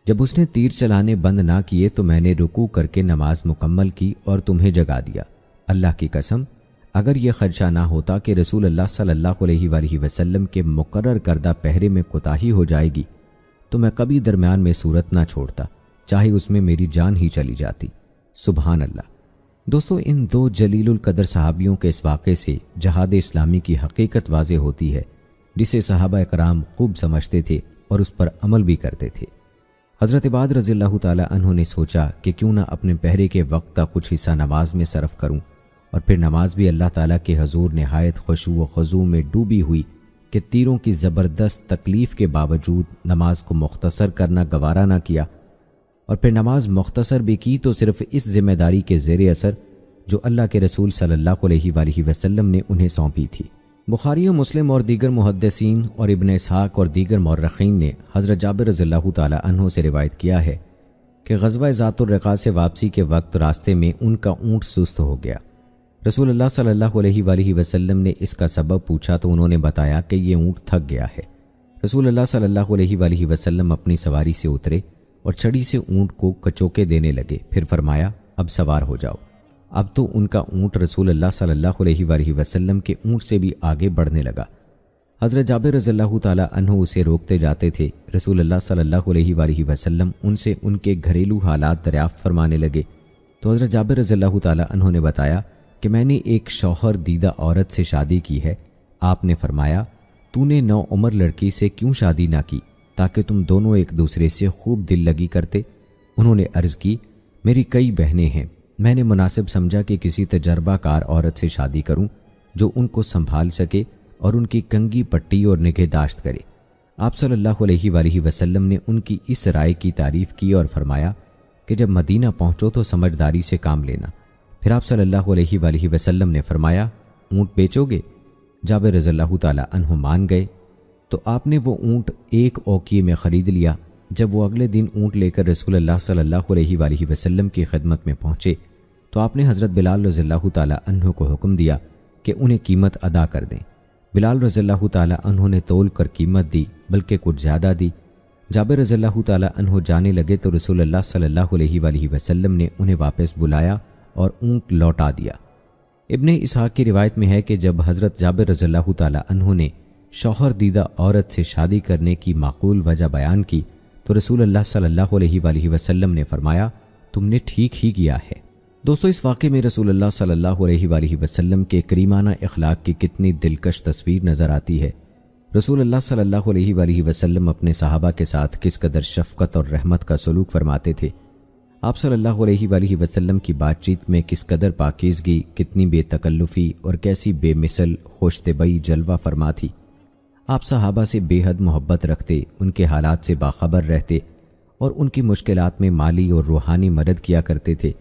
جب اس نے تیر چلانے بند نہ کیے تو میں نے رکوع کر کے نماز مکمل کی اور تمہیں جگا دیا۔ اللہ کی قسم، اگر یہ خدشہ نہ ہوتا کہ رسول اللہ صلی اللہ علیہ وآلہ وسلم کے مقرر کردہ پہرے میں کوتاہی ہو جائے گی تو میں کبھی درمیان میں سورت نہ چھوڑتا، چاہے اس میں میری جان ہی چلی جاتی۔ سبحان اللہ۔ دوستو، ان 2 جلیل القدر صحابیوں کے اس واقعے سے جہاد اسلامی کی حقیقت واضح ہوتی ہے، جسے صحابہ اکرام خوب سمجھتے تھے اور اس پر عمل بھی کرتے تھے۔ حضرت عباد رضی اللہ تعالی عنہ نے سوچا کہ کیوں نہ اپنے پہرے کے وقت کا کچھ حصہ نماز میں صرف کروں، اور پھر نماز بھی اللہ تعالیٰ کے حضور نہایت خشوع و خضوع میں ڈوبی ہوئی کہ تیروں کی زبردست تکلیف کے باوجود نماز کو مختصر کرنا گوارا نہ کیا، اور پھر نماز مختصر بھی کی تو صرف اس ذمہ داری کے زیر اثر جو اللہ کے رسول صلی اللہ علیہ وآلہ وسلم نے انہیں سونپی تھی۔ بخاری و مسلم اور دیگر محدثین اور ابن اسحاق اور دیگر مورخین نے حضرت جابر رضی اللہ تعالی عنہ سے روایت کیا ہے کہ غزوہ ذات الرقاء سے واپسی کے وقت راستے میں ان کا اونٹ سست ہو گیا۔ رسول اللہ صلی اللہ علیہ وآلہ وسلم نے اس کا سبب پوچھا تو انہوں نے بتایا کہ یہ اونٹ تھک گیا ہے۔ رسول اللہ صلی اللہ علیہ وآلہ وسلم اپنی سواری سے اترے اور چھڑی سے اونٹ کو کچوکے دینے لگے، پھر فرمایا، اب سوار ہو جاؤ۔ اب تو ان کا اونٹ رسول اللہ صلی اللہ علیہ وآلہ وسلم کے اونٹ سے بھی آگے بڑھنے لگا۔ حضرت جابر رضی اللہ تعالی عنہ اسے روکتے جاتے تھے۔ رسول اللہ صلی اللہ علیہ وآلہ وسلم ان سے ان کے گھریلو حالات دریافت فرمانے لگے تو حضرت جابر رضی اللہ تعالی عنہ نے بتایا کہ میں نے ایک شوہر دیدہ عورت سے شادی کی ہے۔ آپ نے فرمایا، تو نے نوعمر لڑکی سے کیوں شادی نہ کی تاکہ تم دونوں ایک دوسرے سے خوب دل لگی کرتے؟ انہوں نے عرض کی، میری کئی بہنیں ہیں، میں نے مناسب سمجھا کہ کسی تجربہ کار عورت سے شادی کروں جو ان کو سنبھال سکے اور ان کی کنگھی پٹی اور نگہداشت کرے۔ آپ صلی اللہ علیہ وآلہ وسلم نے ان کی اس رائے کی تعریف کی اور فرمایا کہ جب مدینہ پہنچو تو سمجھداری سے کام لینا۔ پھر آپ صلی اللہ علیہ وآلہ وسلم نے فرمایا، اونٹ بیچو گے؟ جابر رضی اللہ تعالی عنہ مان گئے تو آپ نے وہ اونٹ ایک اوقیے میں خرید لیا۔ جب وہ اگلے دن اونٹ لے کر رسول اللہ صلی اللہ علیہ وآلہ وسلم کی خدمت میں پہنچے تو آپ نے حضرت بلال رضی اللہ تعالی عنہ کو حکم دیا کہ انہیں قیمت ادا کر دیں۔ بلال رضی اللہ تعالی عنہ نے تول کر قیمت دی، بلکہ کچھ زیادہ دی۔ جابر رضی اللہ تعالی عنہ جانے لگے تو رسول اللہ صلی اللہ علیہ وآلہ وسلم نے انہیں واپس بلایا اور اونٹ لوٹا دیا۔ ابن اسحاق کی روایت میں ہے کہ جب حضرت جابر رضی اللہ تعالی عنہ نے شوہر دیدہ عورت سے شادی کرنے کی معقول وجہ بیان کی تو رسول اللہ صلی اللہ علیہ وآلہ وسلم نے فرمایا، تم نے ٹھیک ہی کیا ہے۔ دوستو، اس واقعے میں رسول اللہ صلی اللہ علیہ وآلہ وسلم کے کریمانہ اخلاق کی کتنی دلکش تصویر نظر آتی ہے۔ رسول اللہ صلی اللہ علیہ وآلہ وسلم اپنے صحابہ کے ساتھ کس قدر شفقت اور رحمت کا سلوک فرماتے تھے۔ آپ صلی اللہ علیہ وآلہ وسلم کی بات چیت میں کس قدر پاکیزگی، کتنی بے تکلفی اور کیسی بے مثل خوش طبعی جلوہ فرما تھی۔ آپ صحابہ سے بے حد محبت رکھتے، ان کے حالات سے باخبر رہتے اور ان کی مشکلات میں مالی اور روحانی مدد کیا کرتے تھے۔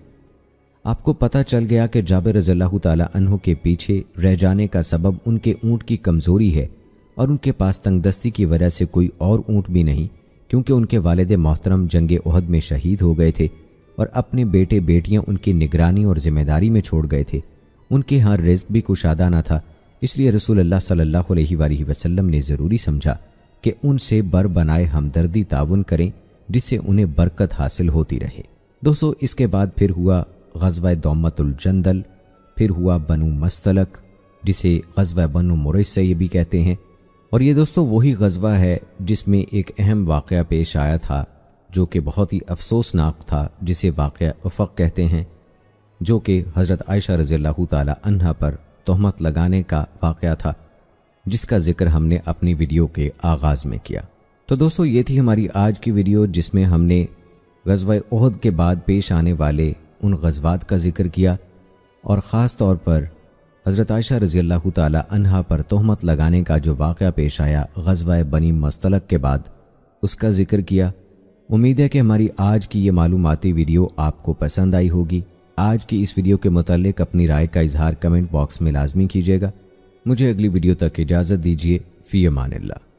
آپ کو پتہ چل گیا کہ جابر رضی اللہ تعالی عنہ کے پیچھے رہ جانے کا سبب ان کے اونٹ کی کمزوری ہے اور ان کے پاس تنگ دستی کی وجہ سے کوئی اور اونٹ بھی نہیں، کیونکہ ان کے والد محترم جنگ احد میں شہید ہو گئے تھے اور اپنے بیٹے بیٹیاں ان کی نگرانی اور ذمہ داری میں چھوڑ گئے تھے۔ ان کے ہاں رزق بھی کشادہ نہ تھا، اس لیے رسول اللہ صلی اللہ علیہ وآلہ وسلم نے ضروری سمجھا کہ ان سے بر بنائے ہمدردی تعاون کریں جس سے انہیں برکت حاصل ہوتی رہے۔ دوستو، اس کے بعد پھر ہوا غزوہ دومۃ الجندل، پھر ہوا بنو مستلق، جسے غزوہ بنو مریثہ بھی کہتے ہیں۔ اور یہ دوستو وہی غزوہ ہے جس میں ایک اہم واقعہ پیش آیا تھا جو کہ بہت ہی افسوسناک تھا، جسے واقعہ افق کہتے ہیں، جو کہ حضرت عائشہ رضی اللہ تعالی عنہا پر تہمت لگانے کا واقعہ تھا، جس کا ذکر ہم نے اپنی ویڈیو کے آغاز میں کیا۔ تو دوستو، یہ تھی ہماری آج کی ویڈیو جس میں ہم نے غزوہ احد کے بعد پیش آنے والے ان غزوات کا ذکر کیا اور خاص طور پر حضرت عائشہ رضی اللہ تعالی عنہا پر تہمت لگانے کا جو واقعہ پیش آیا غزوہ بنی مستلق کے بعد، اس کا ذکر کیا۔ امید ہے کہ ہماری آج کی یہ معلوماتی ویڈیو آپ کو پسند آئی ہوگی۔ آج کی اس ویڈیو کے متعلق اپنی رائے کا اظہار کمنٹ باکس میں لازمی کیجیے گا۔ مجھے اگلی ویڈیو تک اجازت دیجیے۔ فی امان اللہ۔